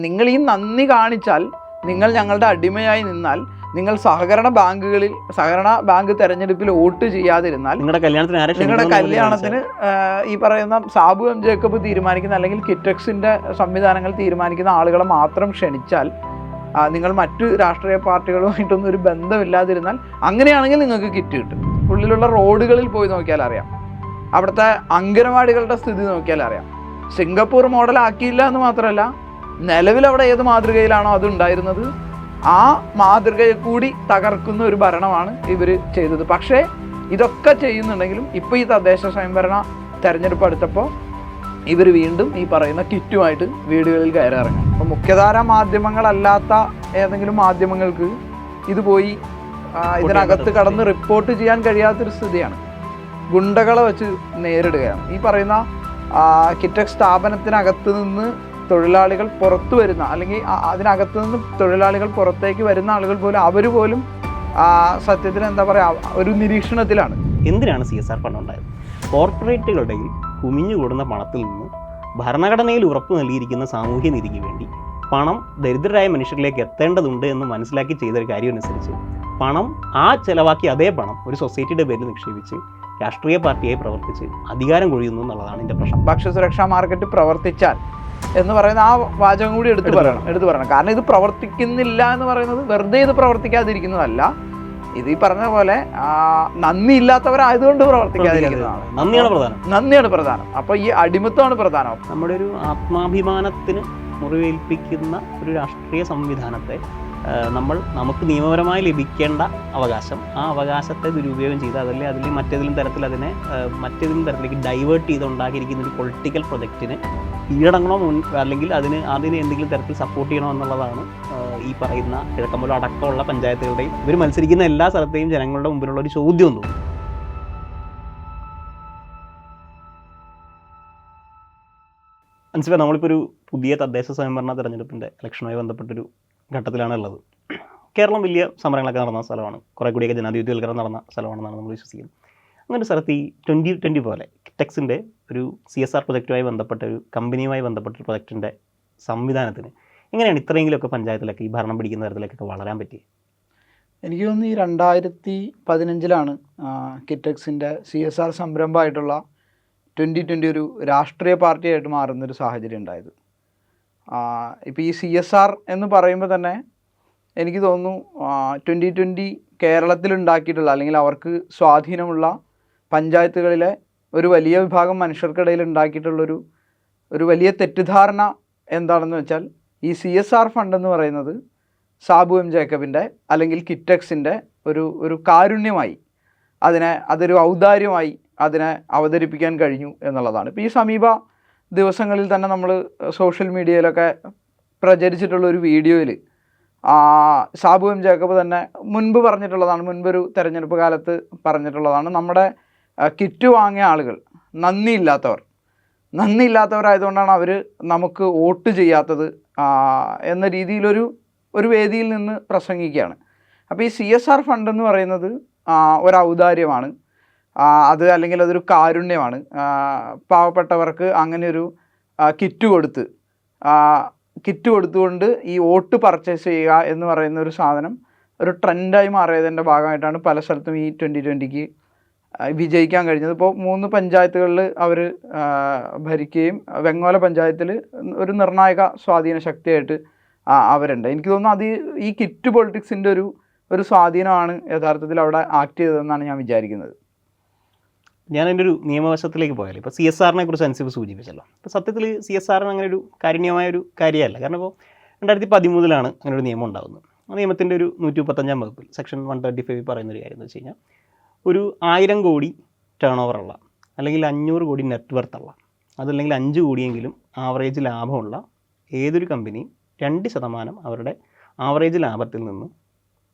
നിങ്ങൾ ഈ നന്ദി കാണിച്ചാൽ, നിങ്ങൾ ഞങ്ങളുടെ അടിമയായി നിന്നാൽ, നിങ്ങൾ സഹകരണ ബാങ്ക് തെരഞ്ഞെടുപ്പിൽ വോട്ട് ചെയ്യാതിരുന്നാൽ, നിങ്ങളുടെ കല്യാണത്തിന് ഈ പറയുന്ന സാബു എം ജേക്കബ് തീരുമാനിക്കുന്ന അല്ലെങ്കിൽ കിറ്റക്സിൻ്റെ സംവിധാനങ്ങൾ തീരുമാനിക്കുന്ന ആളുകളെ മാത്രം ക്ഷണിച്ചാൽ, നിങ്ങൾ മറ്റു രാഷ്ട്രീയ പാർട്ടികളുമായിട്ടൊന്നും ഒരു ബന്ധമില്ലാതിരുന്നാൽ, അങ്ങനെയാണെങ്കിൽ നിങ്ങൾക്ക് കിറ്റ് കിട്ടും. ഉള്ളിലുള്ള റോഡുകളിൽ പോയി നോക്കിയാൽ അറിയാം, അവിടുത്തെ അംഗനവാടികളുടെ സ്ഥിതി നോക്കിയാൽ അറിയാം. സിംഗപ്പൂർ മോഡൽ ആക്കിയില്ല എന്ന് മാത്രമല്ല, നിലവിൽ അവിടെ ഏത് മാതൃകയിലാണോ അതുണ്ടായിരുന്നത് ആ മാതൃകയെ കൂടി തകർക്കുന്ന ഒരു ഭരണമാണ് ഇവർ ചെയ്തത്. പക്ഷേ ഇതൊക്കെ ചെയ്യുന്നുണ്ടെങ്കിലും ഇപ്പോൾ ഈ തദ്ദേശ സ്വയംഭരണ തെരഞ്ഞെടുപ്പ് അടുത്തപ്പോൾ ഇവർ വീണ്ടും ഈ പറയുന്ന കിറ്റുമായിട്ട് വീടുകളിൽ കയറി ഇറങ്ങും. അപ്പോൾ മുഖ്യധാര മാധ്യമങ്ങളല്ലാത്ത ഏതെങ്കിലും മാധ്യമങ്ങൾക്ക് ഇത് പോയി ഇതിനകത്ത് കടന്ന് റിപ്പോർട്ട് ചെയ്യാൻ കഴിയാത്തൊരു സ്ഥിതിയാണ്. ഗുണ്ടകളെ വെച്ച് നേരിടുകയാണ്. ഈ പറയുന്ന കിറ്റക്സ് സ്ഥാപനത്തിനകത്ത് നിന്ന് തൊഴിലാളികൾ പുറത്തു വരുന്ന, അല്ലെങ്കിൽ അതിനകത്ത് നിന്ന് തൊഴിലാളികൾ പുറത്തേക്ക് വരുന്ന ആളുകൾ പോലും, അവർ പോലും സത്യത്തിൽ എന്താ പറയുക, ഒരു നിരീക്ഷണത്തിലാണ്. എന്തിനാണ് CSR ഫണ്ട് ഉണ്ടായത്? കോർപ്പറേറ്റുകളുടെ കുമിഞ്ഞുകൂടുന്ന പണത്തിൽ നിന്ന് ഭരണഘടനയിൽ ഉറപ്പ് നൽകിയിരിക്കുന്ന സാമൂഹ്യ നീതിക്ക് വേണ്ടി പണം ദരിദ്രരായ മനുഷ്യരിലേക്ക് എത്തേണ്ടതുണ്ട് എന്ന് മനസ്സിലാക്കി ചെയ്തൊരു കാര്യം അനുസരിച്ച് പണം ചെലവാക്കി അതേ പണം ഒരു സൊസൈറ്റിയുടെ പേരിൽ നിക്ഷേപിച്ച് രാഷ്ട്രീയ പാർട്ടിയായി പ്രവർത്തിച്ച് അധികാരം കൊഴിയുന്നു എന്നുള്ളതാണ് എൻ്റെ പ്രശ്നം. ഭക്ഷ്യസുരക്ഷാ മാർക്കറ്റ് പ്രവർത്തിച്ചാൽ എന്ന് പറയുന്ന ആ വാചകം കൂടി എടുത്തു പറയണം. കാരണം ഇത് പ്രവർത്തിക്കുന്നില്ല എന്ന് പറയുന്നത് വെറുതെ ഇത് പ്രവർത്തിക്കാതിരിക്കുന്നതല്ല, ഇത് ഈ പറഞ്ഞ പോലെ നന്ദി ഇല്ലാത്തവരായതുകൊണ്ട് പ്രവർത്തിക്കാതിരിക്കുന്നതാണ്. നന്ദിയാണ് പ്രധാനം. അപ്പൊ ഈ അടിമത്വമാണ് പ്രധാനം. നമ്മുടെ ഒരു ആത്മാഭിമാനത്തിന് മുറിവേൽപ്പിക്കുന്ന ഒരു രാഷ്ട്രീയ സംവിധാനത്തെ നമുക്ക് നിയമപരമായി ലഭിക്കേണ്ട അവകാശം, ആ അവകാശത്തെ ദുരുപയോഗം ചെയ്ത് അതിൽ മറ്റേതെങ്കിലും തരത്തിലേക്ക് ഡൈവേർട്ട് ചെയ്തുണ്ടാക്കിയിരിക്കുന്ന ഒരു പൊളിറ്റിക്കൽ പ്രൊജക്റ്റിന് കീഴടങ്ങണോ അല്ലെങ്കിൽ അതിന് എന്തെങ്കിലും തരത്തിൽ സപ്പോർട്ട് ചെയ്യണോ എന്നുള്ളതാണ് ഈ പറയുന്ന കിഴക്കമ്പലം അടക്കമുള്ള പഞ്ചായത്തുകളുടെയും ഇവർ മത്സരിക്കുന്ന എല്ലാ സ്ഥലത്തെയും ജനങ്ങളുടെ മുമ്പിലുള്ള ഒരു ചോദ്യം ഒന്നും. മനസ്സിലായി, നമ്മളിപ്പോൾ ഒരു പുതിയ തദ്ദേശ സ്വയംഭരണ തെരഞ്ഞെടുപ്പിൻ്റെ ഇലക്ഷനുമായി ബന്ധപ്പെട്ടൊരു ഘട്ടത്തിലാണ് ഉള്ളത്. കേരളം വലിയ സമരങ്ങളൊക്കെ നടന്ന സ്ഥലമാണ്, കുറേ കൂടിയൊക്കെ ജനാധിപത്യവൽക്കരണം നടന്ന സ്ഥലമാണെന്നാണ് നമ്മൾ വിശ്വസിക്കുന്നത്. അങ്ങനെ ഒരു സ്ഥലത്ത് ഈ 2020 പോലെ കിറ്റക്സിൻ്റെ ഒരു CSR പ്രൊജക്റ്റുമായി ബന്ധപ്പെട്ട ഒരു കമ്പനിയുമായി ബന്ധപ്പെട്ട ഒരു പ്രൊജക്റ്റിൻ്റെ സംവിധാനത്തിന് എങ്ങനെയാണ് ഇത്രയെങ്കിലുമൊക്കെ പഞ്ചായത്തിലൊക്കെ ഈ ഭരണം പിടിക്കുന്ന തരത്തിലേക്കൊക്കെ വളരാൻ പറ്റിയത്? എനിക്ക് തോന്നുന്നു ഈ 2015 കിറ്റക്സിൻ്റെ CSR സംരംഭമായിട്ടുള്ള 2020 ഒരു രാഷ്ട്രീയ പാർട്ടിയായിട്ട് മാറുന്നൊരു സാഹചര്യം ഉണ്ടായത്. ഇപ്പോൾ ഈ CSR എന്ന് പറയുമ്പോൾ തന്നെ എനിക്ക് തോന്നുന്നു 2020 കേരളത്തിലുണ്ടാക്കിയിട്ടുള്ള, അല്ലെങ്കിൽ അവർക്ക് സ്വാധീനമുള്ള പഞ്ചായത്തുകളിലെ ഒരു വലിയ വിഭാഗം മനുഷ്യർക്കിടയിൽ ഉണ്ടാക്കിയിട്ടുള്ളൊരു വലിയ തെറ്റിദ്ധാരണ എന്താണെന്ന് വെച്ചാൽ, ഈ CSR ഫണ്ട് എന്ന് പറയുന്നത് സാബു എം ജേക്കബിൻ്റെ അല്ലെങ്കിൽ കിറ്റക്സിൻ്റെ ഒരു കാരുണ്യമായി, അതൊരു ഔദാര്യമായി അതിനെ അവതരിപ്പിക്കാൻ കഴിഞ്ഞു എന്നുള്ളതാണ്. ഇപ്പോൾ ഈ സമീപ ദിവസങ്ങളിൽ തന്നെ നമ്മൾ സോഷ്യൽ മീഡിയയിലൊക്കെ പ്രചരിച്ചിട്ടുള്ള ഒരു വീഡിയോയിൽ സാബു എം ജേക്കബ് തന്നെ മുൻപൊരു തെരഞ്ഞെടുപ്പ് കാലത്ത് പറഞ്ഞിട്ടുള്ളതാണ്, നമ്മുടെ കിറ്റ് വാങ്ങിയ ആളുകൾ നന്ദിയില്ലാത്തവരായതുകൊണ്ടാണ് അവർ നമുക്ക് വോട്ട് ചെയ്യാത്തത് എന്ന രീതിയിലൊരു വേദിയിൽ നിന്ന് പ്രസംഗിക്കുകയാണ്. അപ്പോൾ ഈ CSR ഫണ്ട് എന്ന് പറയുന്നത് ഒരു ഔദാര്യമാണ്, അല്ലെങ്കിൽ അതൊരു കാരുണ്യമാണ്. പാവപ്പെട്ടവർക്ക് അങ്ങനെ ഒരു കിറ്റ് കൊടുത്തുകൊണ്ട് ഈ വോട്ട് പർച്ചേസ് ചെയ്യുക എന്ന് പറയുന്ന ഒരു സാധനം ഒരു ട്രെൻഡായി മാറിയതിൻ്റെ ഭാഗമായിട്ടാണ് പല സ്ഥലത്തും ഈ 2020 വിജയിക്കാൻ കഴിഞ്ഞത്. ഇപ്പോൾ 3 പഞ്ചായത്തുകളിൽ അവർ ഭരിക്കുകയും വെങ്ങോല പഞ്ചായത്തിൽ ഒരു നിർണായക സ്വാധീന ശക്തിയായിട്ട് അവരുണ്ട്. എനിക്ക് തോന്നുന്നു അത് ഈ കിറ്റ് പൊളിറ്റിക്സിൻ്റെ ഒരു സ്വാധീനമാണ് യഥാർത്ഥത്തിൽ അവിടെ ആക്ട് ചെയ്തതെന്നാണ് ഞാൻ വിചാരിക്കുന്നത്. ഞാനതിൻ്റെ ഒരു നിയമവശത്തിലേക്ക് പോയാലോ, ഇപ്പോൾ CSRനെ കുറിച്ച് അൻസിഫ് സൂചിപ്പിച്ചല്ലോ. ഇപ്പോൾ സത്യത്തിൽ CSRന് അങ്ങനെ ഒരു കാരുണ്യമായൊരു കാര്യമല്ല. കാരണം ഇപ്പോൾ 2013 അങ്ങനെ ഒരു നിയമം ഉണ്ടാകുന്നത്. ആ നിയമത്തിൻ്റെ ഒരു 135 വകുപ്പിൽ സെക്ഷൻ 135 പറയുന്നൊരു കാര്യം എന്ന് വെച്ച് കഴിഞ്ഞാൽ, ഒരു 1000 കോടി ടേൺ ഓവറുള്ള അല്ലെങ്കിൽ 500 കോടി നെറ്റ്വർത്ത് ഉള്ള, അതല്ലെങ്കിൽ 5 കോടിയെങ്കിലും ആവറേജ് ലാഭമുള്ള ഏതൊരു കമ്പനിയും 2% അവരുടെ ആവറേജ് ലാഭത്തിൽ നിന്ന്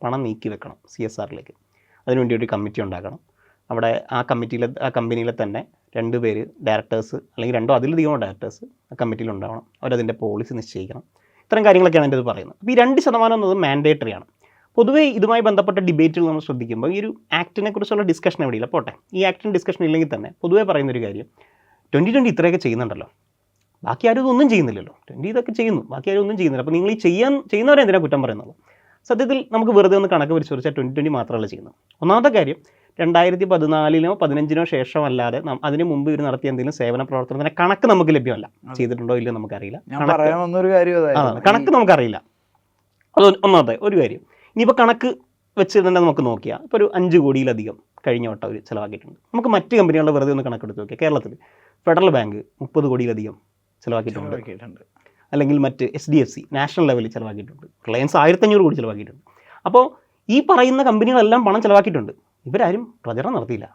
പണം നീക്കി വെക്കണം CSRലേക്ക്. അതിനുവേണ്ടി ഒരു കമ്മിറ്റി ഉണ്ടാക്കണം. അവിടെ ആ കമ്പനിയിലെ തന്നെ 2 പേര് ഡയറക്ടേഴ്സ്, അല്ലെങ്കിൽ 2 അതിലധികമോ ഡയറക്ടേഴ്സ് ആ കമ്മിറ്റിയിൽ ഉണ്ടാവണം. അവരതിൻ്റെ പോളിസി നിശ്ചയിക്കണം. ഇത്തരം കാര്യങ്ങളൊക്കെയാണ് എൻ്റെ ഇത് പറയുന്നത്. അപ്പോൾ ഈ 2% എന്നത് മാൻഡേറ്ററിയാണ്. പൊതുവേ ഇതുമായി ബന്ധപ്പെട്ട ഡിബേറ്റുകൾ നമ്മൾ ശ്രദ്ധിക്കുമ്പോൾ ഈ ഒരു ആക്ടിനെ കുറിച്ചുള്ള ഡിസ്കഷൻ എവിടെയില്ല, പോട്ടെ, ഈ ആക്ടിന് ഡിസ്കഷൻ ഇല്ലെങ്കിൽ തന്നെ പൊതുവേ പറയുന്നൊരു കാര്യം, 2020 ഇത്രയൊക്കെ ചെയ്യുന്നുണ്ടല്ലോ, ബാക്കി ആരും ഇതൊന്നും ചെയ്യുന്നില്ലല്ലോ. 20 ഇതൊക്കെ ചെയ്യുന്നു, ബാക്കി ആരും ഒന്നും ചെയ്യുന്നില്ല. അപ്പോൾ നിങ്ങൾ ഈ ചെയ്യുന്നവരെ എന്തിനാണ് കുറ്റം പറയുന്നത്? സത്യത്തിൽ നമുക്ക് വെറുതെ ഒന്ന് കണക്ക് പരിശോധിച്ചാൽ 2020 മാത്രമല്ല ചെയ്യുന്നത്. ഒന്നാമത്തെ കാര്യം 2014 15 ശേഷമല്ലാതെ അതിന് മുമ്പ് ഇവർ നടത്തിയ എന്തെങ്കിലും സേവന പ്രവർത്തനത്തിൻ്റെ കണക്ക് നമുക്ക് ലഭ്യമല്ല. ചെയ്തിട്ടുണ്ടോ ഇല്ലയോ നമുക്കറിയില്ല. കണക്ക് നമുക്കറിയില്ല. അത് ഒന്നാമത്തെ ഒരു കാര്യം. ഇനിയിപ്പോൾ കണക്ക് വെച്ച് തന്നെ നമുക്ക് നോക്കിയാൽ ഇപ്പോൾ ഒരു 5 കോടിയിലധികം കഴിഞ്ഞ വട്ടം അവർ ചിലവാക്കിയിട്ടുണ്ട്. നമുക്ക് മറ്റ് കമ്പനികളുടെ വെറുതെ ഒന്ന് കണക്കെടുത്ത് നോക്കിയാൽ കേരളത്തിൽ ഫെഡറൽ ബാങ്ക് 30 കോടിയിലധികം ചിലവാക്കിയിട്ടുണ്ട്. അല്ലെങ്കിൽ മറ്റ് HDFC നാഷണൽ ലെവലിൽ ചിലവാക്കിയിട്ടുണ്ട്. റിലയൻസ് 1500 കോടി ചിലവാക്കിയിട്ടുണ്ട്. അപ്പോൾ ഈ പറയുന്ന കമ്പനികളെല്ലാം പണം ചിലവാക്കിയിട്ടുണ്ട്. ഇവരാരും പ്രചരണം നടത്തിയില്ല,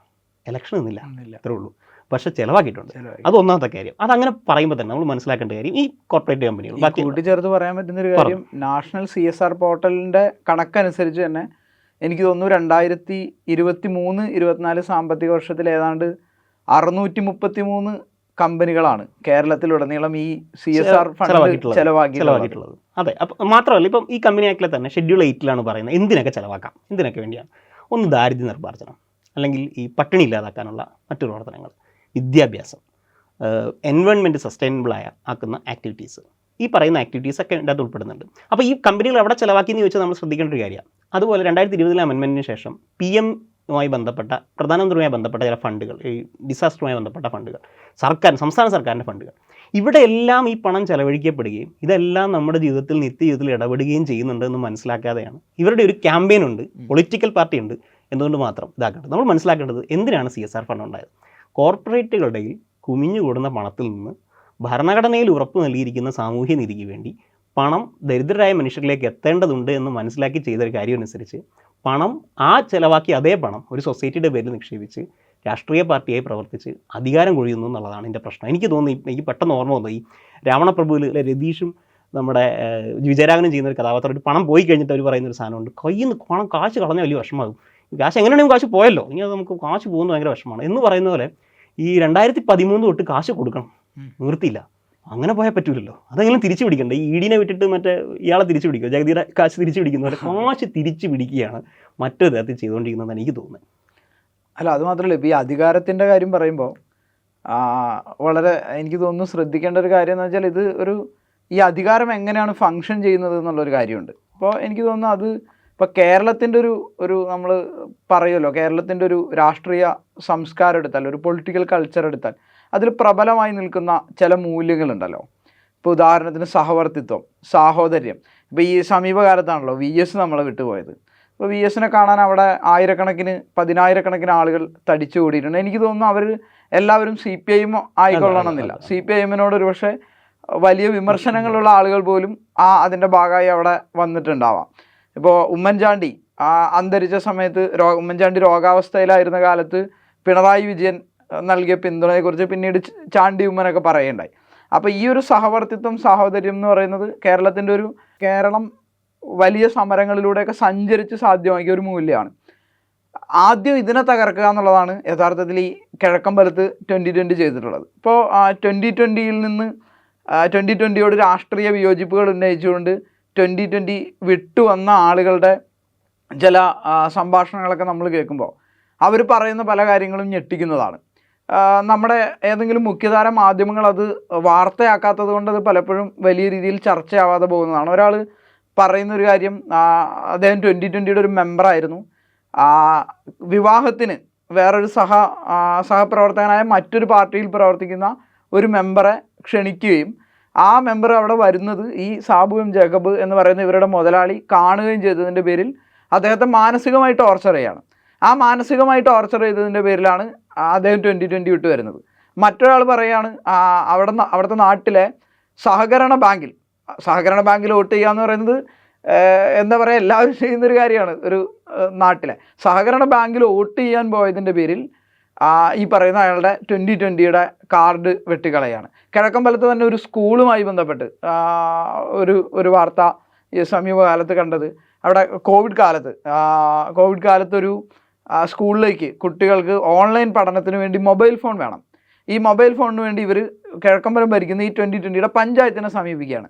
ഇലക്ഷൻ നിന്നില്ല, അത്രേ ഉള്ളൂ. പക്ഷെ ചിലവാക്കിയിട്ടുണ്ട്. അത് ഒന്നാമത്തെ കാര്യം. അതങ്ങനെ പറയുമ്പോൾ തന്നെ നമ്മൾ മനസ്സിലാക്കേണ്ട കാര്യം ഈ കോർപ്പറേറ്റ് കമ്പനികൾ കൂട്ടിച്ചേർത്ത് പറയാൻ പറ്റുന്ന ഒരു കാര്യം, നാഷണൽ CSR പോർട്ടലിൻ്റെ കണക്കനുസരിച്ച് തന്നെ എനിക്ക് തോന്നുന്നു 2023-24 സാമ്പത്തിക വർഷത്തിൽ ഏതാണ്ട് 633 കമ്പനികളാണ് കേരളത്തിലുടനീളം ഈ CSR ഫണ്ട് ചെലവാക്കിയിട്ടുള്ളത്. അതെ. അപ്പം മാത്രമല്ല, ഇപ്പം ഈ കമ്പനി ആക്ടിലെ തന്നെ ഷെഡ്യൂൾ 8 പറയുന്നത് എന്തിനൊക്കെ ചെലവാക്കാം, എന്തിനൊക്കെ വേണ്ടിയാണ്. ഒന്ന് ദാരിദ്ര്യ നിർമ്മാർജ്ജനം, അല്ലെങ്കിൽ ഈ പട്ടിണി ഇല്ലാതാക്കാനുള്ള മറ്റു പ്രവർത്തനങ്ങൾ, വിദ്യാഭ്യാസം, എൻവയോൺമെൻറ്റ് സസ്റ്റൈനബിൾ ആക്കുന്ന ആക്ടിവിറ്റീസ്, ഈ പറയുന്ന ആക്ടിവിറ്റീസൊക്കെ ഇതിൻ്റെ അത് ഉൾപ്പെടുന്നുണ്ട്. അപ്പോൾ ഈ കമ്പനികൾ എവിടെ ചിലവാക്കിയെന്ന് ചോദിച്ചാൽ നമ്മൾ ശ്രദ്ധിക്കേണ്ട ഒരു കാര്യമാണ്. അതുപോലെ 2020 അമെൻമെൻറ്റിന് ശേഷം PM-യുമായി ബന്ധപ്പെട്ട, പ്രധാനമന്ത്രിയുമായി ബന്ധപ്പെട്ട ചില ഫണ്ടുകൾ, ഈ ഡിസാസ്റ്ററുമായി ബന്ധപ്പെട്ട ഫണ്ടുകൾ, സംസ്ഥാന സർക്കാരിൻ്റെ ഫണ്ടുകൾ, ഇവിടെ എല്ലാം ഈ പണം ചെലവഴിക്കപ്പെടുകയും ഇതെല്ലാം നമ്മുടെ ജീവിതത്തിൽ നിത്യജീവിതത്തിൽ ഇടപെടുകയും ചെയ്യുന്നുണ്ടെന്ന് മനസ്സിലാക്കാതെയാണ് ഇവരുടെ ഒരു ക്യാമ്പയിൻ ഉണ്ട്, പൊളിറ്റിക്കൽ പാർട്ടി ഉണ്ട് എന്തുകൊണ്ട് മാത്രം ഇതാക്കേണ്ടത്. നമ്മൾ മനസ്സിലാക്കേണ്ടത് എന്തിനാണ് CSR ഫണ്ട് ഉണ്ടായത്. കോർപ്പറേറ്റുകളുടെ കുമിഞ്ഞുകൂടുന്ന പണത്തിൽ നിന്ന് ഭരണഘടനയിൽ ഉറപ്പ് നൽകിയിരിക്കുന്ന സാമൂഹ്യ നീതിക്ക് വേണ്ടി പണം ദരിദ്രരായ മനുഷ്യരിലേക്ക് എത്തേണ്ടതുണ്ട് എന്ന് മനസ്സിലാക്കി ചെയ്തൊരു കാര്യം അനുസരിച്ച് പണം ചിലവാക്കി അതേ പണം ഒരു സൊസൈറ്റിയുടെ പേരിൽ നിക്ഷേപിച്ച് രാഷ്ട്രീയ പാർട്ടിയായി പ്രവർത്തിച്ച് അധികാരം കൊഴിയുന്നു എന്നുള്ളതാണ് എൻ്റെ പ്രശ്നം. എനിക്ക് തോന്നുന്നു, എനിക്ക് പെട്ടെന്ന് ഓർമ്മ വന്നു, ഈ രാവണപ്രഭുവിൽ രതീഷും നമ്മുടെ വിജയരാഘവനും ചെയ്യുന്ന ഒരു കഥാപാത്രം, ഒരു പണം പോയി കഴിഞ്ഞിട്ട് അവർ പറയുന്നൊരു സാധനമുണ്ട്, കയ്യിൽ നിന്ന് പണം കാശ് കളഞ്ഞാൽ വലിയ വിഷമമാകും, കാശ് എങ്ങനെയാണെങ്കിലും കാശ് പോയല്ലോ, ഇനി അത് നമുക്ക് കാശ് പോകുന്നത് ഭയങ്കര വിഷമമാണ് എന്ന് പറയുന്ന പോലെ ഈ 2013 തൊട്ട് കാശ് കൊടുക്കണം, നിവൃത്തിയില്ല. അങ്ങനെ പോയാൽ പറ്റൂലല്ലോ. അതെങ്കിലും തിരിച്ചു പിടിക്കണ്ടേ. ഈ ED-നെ വിട്ടിട്ട് മറ്റേ ഇയാളെ തിരിച്ചു പിടിക്കുക, ജഗതിയുടെ കാശ് തിരിച്ചു പിടിക്കുന്ന പോലെ കാശ് തിരിച്ചു പിടിക്കുകയാണ് മറ്റൊരു തരത്തിൽ ചെയ്തുകൊണ്ടിരിക്കുന്നതെന്ന് എനിക്ക് തോന്നുന്നത്. അല്ല, അത് മാത്രമല്ല, ഇപ്പോൾ ഈ അധികാരത്തിൻ്റെ കാര്യം പറയുമ്പോൾ വളരെ എനിക്ക് തോന്നുന്നു ശ്രദ്ധിക്കേണ്ട ഒരു കാര്യം എന്ന് വെച്ചാൽ, ഇത് ഈ അധികാരം എങ്ങനെയാണ് ഫങ്ഷൻ ചെയ്യുന്നത് എന്നുള്ളൊരു കാര്യമുണ്ട്. അപ്പോൾ എനിക്ക് തോന്നുന്നു അത് ഇപ്പോൾ കേരളത്തിൻ്റെ ഒരു നമ്മൾ പറയുമല്ലോ, കേരളത്തിൻ്റെ ഒരു രാഷ്ട്രീയ സംസ്കാരം എടുത്താൽ, ഒരു പൊളിറ്റിക്കൽ കൾച്ചർ എടുത്താൽ അതിൽ പ്രബലമായി നിൽക്കുന്ന ചില മൂല്യങ്ങളുണ്ടല്ലോ. ഇപ്പോൾ ഉദാഹരണത്തിന് സഹവർത്തിത്വം, സാഹോദര്യം. ഇപ്പോൾ ഈ സമീപകാലത്താണല്ലോ VS നമ്മളെ വിട്ടുപോയത്. ഇപ്പോൾ VS-നെ കാണാൻ അവിടെ പതിനായിരക്കണക്കിന് ആളുകൾ തടിച്ചു കൂടിയിട്ടുണ്ട്. എനിക്ക് തോന്നുന്നു അവർ എല്ലാവരും CPIM ആയിക്കൊള്ളണമെന്നില്ല. CPIM-നോട് ഒരു പക്ഷേ വലിയ വിമർശനങ്ങളുള്ള ആളുകൾ പോലും അതിൻ്റെ ഭാഗമായി അവിടെ വന്നിട്ടുണ്ടാവാം. ഇപ്പോൾ ഉമ്മൻചാണ്ടി അന്തരിച്ച സമയത്ത് ഉമ്മൻചാണ്ടി രോഗാവസ്ഥയിലായിരുന്ന കാലത്ത് പിണറായി വിജയൻ നൽകിയ പിന്തുണയെക്കുറിച്ച് പിന്നീട് ചാണ്ടി ഉമ്മനൊക്കെ പറയുണ്ടായി. അപ്പോൾ ഈ ഒരു സഹവർത്തിത്വം, സാഹോദര്യം എന്ന് പറയുന്നത് കേരളം വലിയ സമരങ്ങളിലൂടെയൊക്കെ സഞ്ചരിച്ച് സാധ്യമാക്കിയ ഒരു മൂല്യമാണ്. ആദ്യം ഇതിനെ തകർക്കുക എന്നുള്ളതാണ് യഥാർത്ഥത്തിൽ ഈ കിഴക്കമ്പലത്ത് 2020 ചെയ്തിട്ടുള്ളത്. ഇപ്പോൾ 2020-യിൽ നിന്ന് 2020-യോട് രാഷ്ട്രീയ വിയോജിപ്പുകൾ ഉന്നയിച്ചുകൊണ്ട് 2020 വിട്ടുവന്ന ആളുകളുടെ ചില സംഭാഷണങ്ങളൊക്കെ നമ്മൾ കേൾക്കുമ്പോൾ അവർ പറയുന്ന പല കാര്യങ്ങളും ഞെട്ടിക്കുന്നതാണ്. നമ്മുടെ ഏതെങ്കിലും മുഖ്യധാര മാധ്യമങ്ങൾ അത് വാർത്തയാക്കാത്തത് കൊണ്ട് അത് പലപ്പോഴും വലിയ രീതിയിൽ ചർച്ചയാവാതെ പോകുന്നതാണ്. ഒരാൾ പറയുന്നൊരു കാര്യം, അദ്ദേഹം 2020-യുടെ ഒരു മെമ്പറായിരുന്നു. വിവാഹത്തിന് വേറൊരു സഹപ്രവർത്തകനായ മറ്റൊരു പാർട്ടിയിൽ പ്രവർത്തിക്കുന്ന ഒരു മെമ്പറെ ക്ഷണിക്കുകയും ആ മെമ്പർ അവിടെ വരുന്നത് ഈ സാബു എം ജേക്കബ് എന്ന് പറയുന്ന ഇവരുടെ മുതലാളി കാണുകയും ചെയ്തതിൻ്റെ പേരിൽ അദ്ദേഹത്തെ മാനസികമായി ടോർച്ചർ ചെയ്യുകയാണ്. ആ മാനസികമായി ടോർച്ചർ ചെയ്തതിൻ്റെ പേരിലാണ് അദ്ദേഹം 2020 വിട്ട് വരുന്നത്. മറ്റൊരാൾ പറയുകയാണ്, അവിടുത്തെ നാട്ടിലെ സഹകരണ ബാങ്കിൽ വോട്ട് ചെയ്യുക എന്ന് പറയുന്നത് എന്താ പറയുക, എല്ലാവരും ചെയ്യുന്നൊരു കാര്യമാണ്. ഒരു നാട്ടിലെ സഹകരണ ബാങ്കിൽ വോട്ട് ചെയ്യാൻ പോയതിൻ്റെ പേരിൽ ഈ പറയുന്ന അയാളുടെ 2020-യുടെ കാർഡ് വെട്ടിക്കളയാണ്. കിഴക്കമ്പലത്ത് തന്നെ ഒരു സ്കൂളുമായി ബന്ധപ്പെട്ട് ഒരു വാർത്ത ഈ സമീപകാലത്ത് കണ്ടത്, അവിടെ കോവിഡ് കാലത്തൊരു സ്കൂളിലേക്ക് കുട്ടികൾക്ക് ഓൺലൈൻ പഠനത്തിന് വേണ്ടി മൊബൈൽ ഫോൺ വേണം. ഈ മൊബൈൽ ഫോണിന് വേണ്ടി ഇവർ കിഴക്കമ്പലം ഭരിക്കുന്ന ഈ 2020-യുടെ പഞ്ചായത്തിനെ സമീപിക്കുകയാണ്.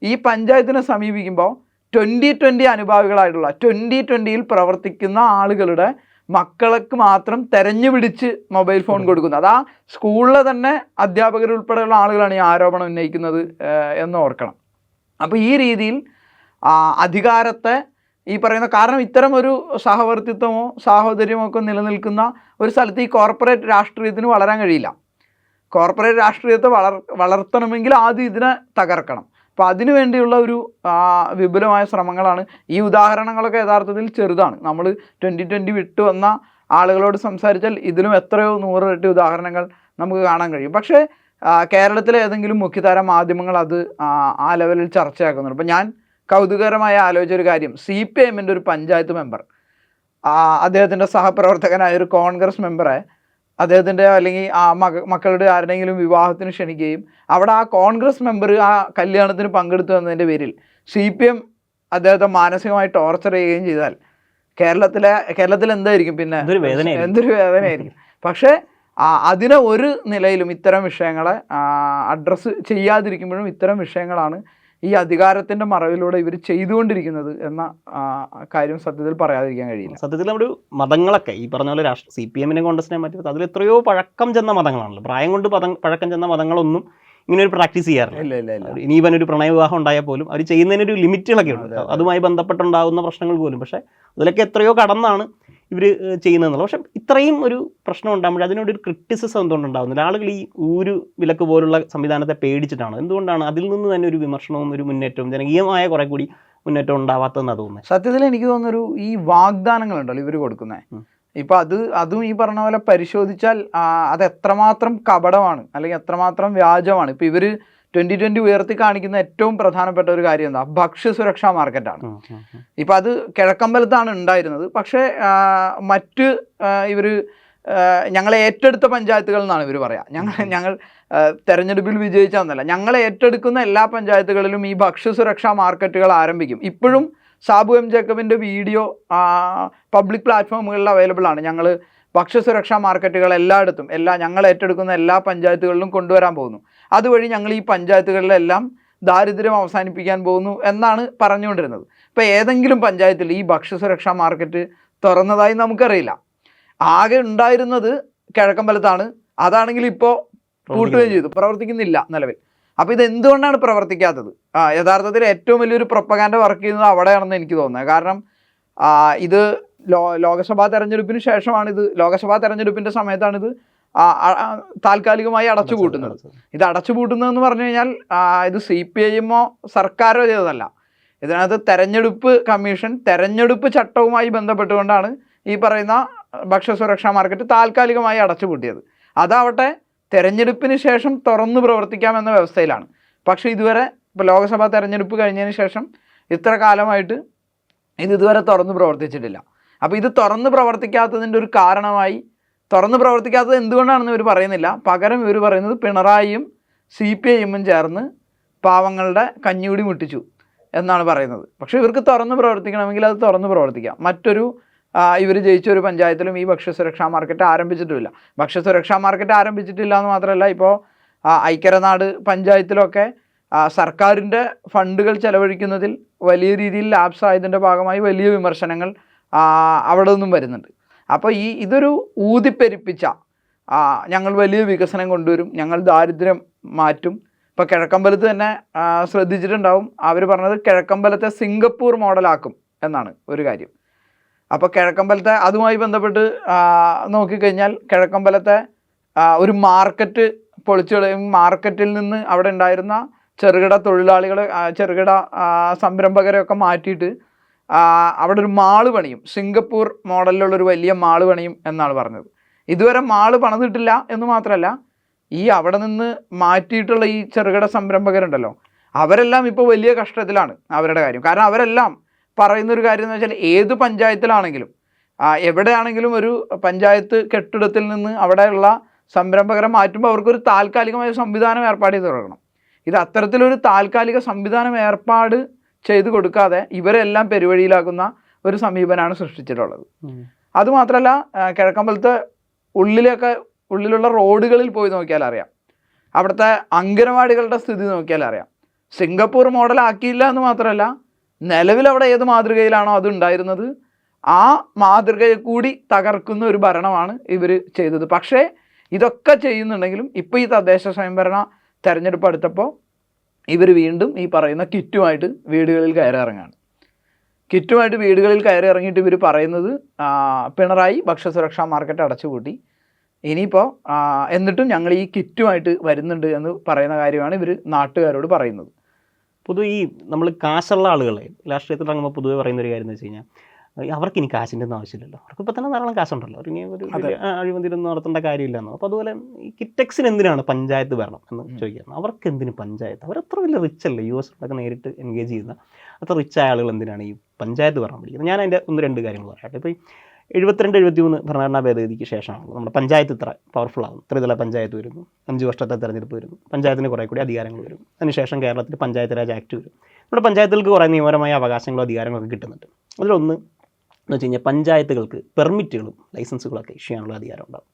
ഈ പഞ്ചായത്തിനെ സമീപിക്കുമ്പോൾ 2020 അനുഭാവികളായിട്ടുള്ള 2020-യിൽ പ്രവർത്തിക്കുന്ന ആളുകളുടെ മക്കൾക്ക് മാത്രം തെരഞ്ഞു പിടിച്ച് മൊബൈൽ ഫോൺ കൊടുക്കുന്നത്. അത് ആ സ്കൂളിലെ തന്നെ അധ്യാപകരുൾപ്പെടെയുള്ള ആളുകളാണ് ഈ ആരോപണം ഉന്നയിക്കുന്നത് എന്ന് ഓർക്കണം. അപ്പോൾ ഈ രീതിയിൽ അധികാരത്തെ ഈ പറയുന്ന, കാരണം ഇത്തരം ഒരു സഹവർത്തിത്വമോ സാഹോദര്യമോ ഒക്കെ നിലനിൽക്കുന്ന ഒരു സ്ഥലത്ത് ഈ കോർപ്പറേറ്റ് രാഷ്ട്രീയത്തിന് വളരാൻ കഴിയില്ല. കോർപ്പറേറ്റ് രാഷ്ട്രീയത്തെ വളർത്തണമെങ്കിൽ ആദ്യം ഇതിനെ തകർക്കണം. അപ്പോൾ അതിനു വേണ്ടിയുള്ള ഒരു വിപുലമായ ശ്രമങ്ങളാണ്. ഈ ഉദാഹരണങ്ങളൊക്കെ യഥാർത്ഥത്തിൽ ചെറുതാണ്. നമ്മൾ 2020 വിട്ടു വന്ന ആളുകളോട് സംസാരിച്ചാൽ ഇതിലും എത്രയോ 100 ഇരട്ടി ഉദാഹരണങ്ങൾ നമുക്ക് കാണാൻ കഴിയും. പക്ഷേ കേരളത്തിലെ ഏതെങ്കിലും മുഖ്യധാര മാധ്യമങ്ങൾ അത് ആ ലെവലിൽ ചർച്ചയാക്കുന്നുണ്ട്. അപ്പോൾ ഞാൻ കൗതുകകരമായി ആലോചിച്ചൊരു കാര്യം, CPIMൻ്റെ ഒരു പഞ്ചായത്ത് മെമ്പർ അദ്ദേഹത്തിൻ്റെ സഹപ്രവർത്തകനായ ഒരു കോൺഗ്രസ് മെമ്പറെ അദ്ദേഹത്തിൻ്റെ അല്ലെങ്കിൽ ആ മക്കളുടെ ആരുടെയെങ്കിലും വിവാഹത്തിന് ക്ഷണിക്കുകയും അവിടെ ആ കോൺഗ്രസ് മെമ്പർ ആ കല്യാണത്തിന് പങ്കെടുത്തു എന്നതിൻ്റെ പേരിൽ CPM അദ്ദേഹത്തെ മാനസികമായി ടോർച്ചർ ചെയ്യുകയും ചെയ്താൽ കേരളത്തിൽ എന്തായിരിക്കും പിന്നെ? എന്തൊരു വേദനയായിരിക്കും. പക്ഷേ അതിനെ ഒരു നിലയിലും ഇത്തരം വിഷയങ്ങളെ അഡ്രസ്സ് ചെയ്യാതിരിക്കുമ്പോഴും ഇത്തരം വിഷയങ്ങളാണ് ഈ അധികാരത്തിൻ്റെ മറവിലൂടെ ഇവർ ചെയ്തുകൊണ്ടിരിക്കുന്നത് എന്ന കാര്യം സത്യത്തിൽ പറയാതിരിക്കാൻ കഴിയില്ല. സത്യത്തിൽ നമ്മുടെ മതങ്ങളൊക്കെ ഈ പറഞ്ഞ പോലെ CPMനെ കോൺഗ്രസിനെ മാറ്റി അതിൽ എത്രയോ പഴക്കം ചെന്ന മതങ്ങളാണല്ലോ. പ്രായം കൊണ്ട് പഴക്കം ചെന്ന മതങ്ങളൊന്നും ഇങ്ങനെ ഒരു പ്രാക്ടീസ് ചെയ്യാറില്ല. ഇനി ഇവൻ ഒരു പ്രണയ വിവാഹം ഉണ്ടായാൽ പോലും അവർ ചെയ്യുന്നതിനൊരു ലിമിറ്റുകളൊക്കെ ഉണ്ട്, അതുമായി ബന്ധപ്പെട്ടുണ്ടാകുന്ന പ്രശ്നങ്ങൾ പോലും. പക്ഷേ അതിലൊക്കെ എത്രയോ കടന്നാണ് ഇവർ ചെയ്യുന്നതെന്നുള്ളത്. പക്ഷേ ഇത്രയും ഒരു പ്രശ്നം ഉണ്ടാകുമ്പോൾ അതിനോടൊരു ക്രിറ്റിസിസം എന്തുകൊണ്ടുണ്ടാകുന്നില്ല? ആളുകൾ ഈ വിലക്ക് പോലുള്ള സംവിധാനത്തെ പേടിച്ചിട്ടാണ്. എന്തുകൊണ്ടാണ് അതിൽ നിന്ന് തന്നെ ഒരു വിമർശനവും ഒരു മുന്നേറ്റവും ജനകീയമായ കുറെ കൂടി മുന്നേറ്റം ഉണ്ടാവാത്തതെന്നാണ് തോന്നുന്നത്. സത്യത്തിൽ എനിക്ക് തോന്നുന്നൊരു ഈ വാഗ്ദാനങ്ങളുണ്ടല്ലോ ഇവർ കൊടുക്കുന്നത്, ഇപ്പം അതും ഈ പറഞ്ഞ പോലെ പരിശോധിച്ചാൽ അത് എത്രമാത്രം കപടമാണ് അല്ലെങ്കിൽ എത്രമാത്രം വ്യാജമാണ്. ഇപ്പം ഇവർ 2020 ഉയർത്തി കാണിക്കുന്ന ഏറ്റവും പ്രധാനപ്പെട്ട ഒരു കാര്യം എന്താ? ഭക്ഷ്യസുരക്ഷാ മാർക്കറ്റാണ്. ഇപ്പം അത് കിഴക്കമ്പലത്താണ് ഉണ്ടായിരുന്നത്. പക്ഷേ മറ്റ് ഇവർ ഞങ്ങളെ ഏറ്റെടുത്ത പഞ്ചായത്തുകൾ എന്നാണ് ഇവർ പറയുക. ഞങ്ങൾ തെരഞ്ഞെടുപ്പിൽ വിജയിച്ചതെന്നല്ല, ഞങ്ങളെ ഏറ്റെടുക്കുന്ന എല്ലാ പഞ്ചായത്തുകളിലും ഈ ഭക്ഷ്യസുരക്ഷാ മാർക്കറ്റുകൾ ആരംഭിക്കും. ഇപ്പോഴും സാബു M ജേക്കബിൻ്റെ വീഡിയോ പബ്ലിക് പ്ലാറ്റ്ഫോമുകളിൽ അവൈലബിൾ ആണ്. ഞങ്ങൾ ഭക്ഷ്യസുരക്ഷാ മാർക്കറ്റുകൾ എല്ലായിടത്തും ഞങ്ങൾ ഏറ്റെടുക്കുന്ന എല്ലാ പഞ്ചായത്തുകളിലും കൊണ്ടുവരാൻ പോകുന്നു. അതുവഴി ഞങ്ങൾ ഈ പഞ്ചായത്തുകളിലെല്ലാം ദാരിദ്ര്യം അവസാനിപ്പിക്കാൻ പോകുന്നു എന്നാണ് പറഞ്ഞുകൊണ്ടിരുന്നത്. ഇപ്പോൾ ഏതെങ്കിലും പഞ്ചായത്തിൽ ഈ ഭക്ഷ്യസുരക്ഷാ മാർക്കറ്റ് തുറന്നതായി നമുക്കറിയില്ല. ആകെ ഉണ്ടായിരുന്നത് കിഴക്കമ്പലത്താണ്. അതാണെങ്കിൽ ഇപ്പോൾ പൂട്ടുകയും ചെയ്തു, പ്രവർത്തിക്കുന്നില്ല നിലവിൽ. അപ്പോൾ ഇത് എന്തുകൊണ്ടാണ് പ്രവർത്തിക്കാത്തത്? യഥാർത്ഥത്തിൽ ഏറ്റവും വലിയൊരു പ്രൊപ്പഗാൻഡ വർക്ക് ചെയ്യുന്നത് അവിടെയാണെന്ന് എനിക്ക് തോന്നുന്നത്. കാരണം ഇത് ലോകസഭാ തെരഞ്ഞെടുപ്പിന് ശേഷമാണിത്, ലോകസഭാ തെരഞ്ഞെടുപ്പിൻ്റെ സമയത്താണിത് താൽക്കാലികമായി അടച്ചുപൂട്ടുന്നത്. ഇത് അടച്ചുപൂട്ടുന്നതെന്ന് പറഞ്ഞു കഴിഞ്ഞാൽ ഇത് CPIM സർക്കാരോ ചെയ്തതല്ല. ഇതിനകത്ത് തെരഞ്ഞെടുപ്പ് കമ്മീഷൻ തെരഞ്ഞെടുപ്പ് ചട്ടവുമായി ബന്ധപ്പെട്ടുകൊണ്ടാണ് ഈ പറയുന്ന ഭക്ഷ്യസുരക്ഷാ മാർക്കറ്റ് താൽക്കാലികമായി അടച്ചുപൂട്ടിയത്. അതാവട്ടെ തെരഞ്ഞെടുപ്പിന് ശേഷം തുറന്നു പ്രവർത്തിക്കാമെന്ന വ്യവസ്ഥയിലാണ്. പക്ഷേ ഇതുവരെ ഇപ്പോൾ ലോക്സഭാ തെരഞ്ഞെടുപ്പ് കഴിഞ്ഞതിന് ശേഷം ഇത്ര കാലമായിട്ട് ഇതുവരെ തുറന്നു പ്രവർത്തിച്ചിട്ടില്ല. അപ്പോൾ ഇത് തുറന്നു പ്രവർത്തിക്കാത്തതിൻ്റെ ഒരു കാരണമായി, തുറന്നു പ്രവർത്തിക്കാത്തത് എന്തുകൊണ്ടാണെന്ന് ഇവർ പറയുന്നില്ല. പകരം ഇവർ പറയുന്നത് പിണറായിയും CPIM ചേർന്ന് പാവങ്ങളുടെ കഞ്ഞിയൂടി മുട്ടിച്ചു എന്നാണ് പറയുന്നത്. പക്ഷേ ഇവർക്ക് തുറന്നു പ്രവർത്തിക്കണമെങ്കിൽ അത് തുറന്നു പ്രവർത്തിക്കാം. മറ്റൊരു ഇവർ ജയിച്ച ഒരു പഞ്ചായത്തിലും ഈ ഭക്ഷ്യസുരക്ഷാ മാർക്കറ്റ് ആരംഭിച്ചിട്ടുമില്ല. ഭക്ഷ്യസുരക്ഷാ മാർക്കറ്റ് ആരംഭിച്ചിട്ടില്ല എന്ന് മാത്രമല്ല, ഇപ്പോൾ ഐക്യരനാട് പഞ്ചായത്തിലൊക്കെ സർക്കാരിൻ്റെ ഫണ്ടുകൾ ചെലവഴിക്കുന്നതിൽ വലിയ രീതിയിൽ ലാപ്സ് ആയതിൻ്റെ ഭാഗമായി വലിയ വിമർശനങ്ങൾ അവിടെ നിന്നും വരുന്നുണ്ട്. അപ്പോൾ ഇതൊരു ഊതിപ്പെരിപ്പിച്ച ഞങ്ങൾ വലിയ വികസനം കൊണ്ടുവരും, ഞങ്ങൾ ദാരിദ്ര്യം മാറ്റും. ഇപ്പോൾ കിഴക്കമ്പലത്ത് തന്നെ ശ്രദ്ധിച്ചിട്ടുണ്ടാവും, അവർ പറഞ്ഞത് കിഴക്കമ്പലത്തെ സിംഗപ്പൂർ മോഡലാക്കും എന്നാണ് ഒരു കാര്യം. അപ്പോൾ കിഴക്കമ്പലത്തെ അതുമായി ബന്ധപ്പെട്ട് നോക്കിക്കഴിഞ്ഞാൽ കിഴക്കമ്പലത്തെ ഒരു മാർക്കറ്റ് പൊളിച്ചു കളയും. മാർക്കറ്റിൽ നിന്ന് അവിടെ ഉണ്ടായിരുന്ന ചെറുകിട തൊഴിലാളികളെ, ചെറുകിട സംരംഭകരെയൊക്കെ മാറ്റിയിട്ട് അവിടെ ഒരു മാള് പണിയും, സിംഗപ്പൂർ മോഡലിലുള്ളൊരു വലിയ മാള് പണിയും എന്നാണ് പറഞ്ഞത്. ഇതുവരെ മാള് പണിതിട്ടില്ല എന്ന് മാത്രമല്ല, ഈ അവിടെ നിന്ന് മാറ്റിയിട്ടുള്ള ഈ ചെറുകിട സംരംഭകരുണ്ടല്ലോ, അവരെല്ലാം ഇപ്പോൾ വലിയ കഷ്ടത്തിലാണ് അവരുടെ കാര്യം. കാരണം അവരെല്ലാം പറയുന്നൊരു കാര്യം എന്ന് വെച്ചാൽ ഏത് പഞ്ചായത്തിലാണെങ്കിലും എവിടെയാണെങ്കിലും ഒരു പഞ്ചായത്ത് കെട്ടിടത്തിൽ നിന്ന് അവിടെയുള്ള സംരംഭകരെ മാറ്റുമ്പോൾ അവർക്കൊരു താൽക്കാലികമായ സംവിധാനം ഏർപ്പാട് ചെയ്ത് കൊടുക്കണം. ഇത് അത്തരത്തിലൊരു താൽക്കാലിക സംവിധാനം ഏർപ്പാട് ചെയ്ത് കൊടുക്കാതെ ഇവരെല്ലാം പെരുവഴിയിലാക്കുന്ന ഒരു സമീപനമാണ് സൃഷ്ടിച്ചിട്ടുള്ളത്. അതുമാത്രമല്ല, കിഴക്കമ്പലത്തെ ഉള്ളിലുള്ള റോഡുകളിൽ പോയി നോക്കിയാൽ അറിയാം, അവിടുത്തെ അംഗനവാടികളുടെ സ്ഥിതി നോക്കിയാൽ അറിയാം. സിംഗപ്പൂർ മോഡലാക്കിയില്ല എന്ന് മാത്രമല്ല, നിലവിൽ അവിടെ ഏത് മാതൃകയിലാണോ അത് ഉണ്ടായിരുന്നത് ആ മാതൃകയെ കൂടി തകർക്കുന്ന ഒരു ഭരണമാണ് ഇവർ ചെയ്തത്. പക്ഷേ ഇതൊക്കെ ചെയ്യുന്നുണ്ടെങ്കിലും ഇപ്പോൾ ഈ തദ്ദേശ സ്വയംഭരണ തെരഞ്ഞെടുപ്പ് അടുത്തപ്പോൾ ഇവർ വീണ്ടും ഈ പറയുന്ന കിറ്റുമായിട്ട് വീടുകളിൽ കയറി ഇറങ്ങാണ്. കിറ്റുമായിട്ട് വീടുകളിൽ കയറി ഇറങ്ങിയിട്ട് ഇവർ പറയുന്നത് പിണറായി ഭക്ഷ്യസുരക്ഷാ മാർക്കറ്റ് അടച്ചുപൂട്ടി, ഇനിയിപ്പോൾ എന്നിട്ടും ഞങ്ങൾ ഈ കിറ്റുമായിട്ട് വരുന്നുണ്ട് എന്ന് പറയുന്ന കാര്യമാണ് ഇവർ നാട്ടുകാരോട് പറയുന്നത്. പൊതുവെ ഈ നമ്മൾ കാശുള്ള ആളുകളെ രാഷ്ട്രീയത്തിൽ ഇറങ്ങുമ്പോൾ പൊതുവെ പറയുന്ന ഒരു കാര്യം എന്ന് വെച്ച് കഴിഞ്ഞാൽ അവർക്ക് ഇനി കാശിൻ്റെ ഒന്നും ആവശ്യമില്ലല്ലോ, അവർക്ക് ഇപ്പോൾ തന്നെ ധാരാളം കാശുണ്ടല്ലോ, അവർ ഇനി ഒരു അഴിമതിയൊന്നും നടത്തേണ്ട കാര്യമില്ലെന്നോ. അപ്പോൾ അതുപോലെ ഈ കിറ്റക്സിന് എന്തിനാണ് പഞ്ചായത്ത് ഭരണം എന്ന് ചോദിക്കുന്നത്. അവർക്ക് എന്തിന് പഞ്ചായത്ത്? അവരത്ര വലിയ റിച്ച് അല്ലേ, US നേരിട്ട് എൻഗേജ് ചെയ്യുന്ന അത്ര റിച്ചായ ആളുകൾ എന്തിനാണ് ഈ പഞ്ചായത്ത് ഭരണം പിടിക്കുന്നത്? ഞാൻ അതിൻ്റെ 1-2 കാര്യങ്ങൾ പറയട്ടെ. ഇപ്പോൾ ഈ 72-73 ഭരണഘടനാ ഭേദഗതിക്ക് ശേഷമാണ് നമ്മുടെ പഞ്ചായത്ത് ഇത്ര പവർഫുൾ ആകും. ത്രിതല പഞ്ചായത്ത് വരുന്നു, 5 വർഷത്തെ തെരഞ്ഞെടുപ്പ് വരുന്നു, പഞ്ചായത്തിന് കുറേ കൂടി അധികാരങ്ങൾ വരും. അതിനുശേഷം കേരളത്തിൽ പഞ്ചായത്ത് രാജ് ആക്ട് വരും. നമ്മുടെ പഞ്ചായത്തുകൾക്ക് കുറേ നിയമപരമായ അവകാശങ്ങളും അധികാരങ്ങളൊക്കെ കിട്ടുന്നുണ്ട്. അതിലൊന്ന് എന്ന് വെച്ച് കഴിഞ്ഞാൽ പഞ്ചായത്തുകൾക്ക് പെർമിറ്റുകളും ലൈസൻസുകളൊക്കെ ഇഷ്യൂ ചെയ്യാനുള്ള അധികാരം ഉണ്ടാകും.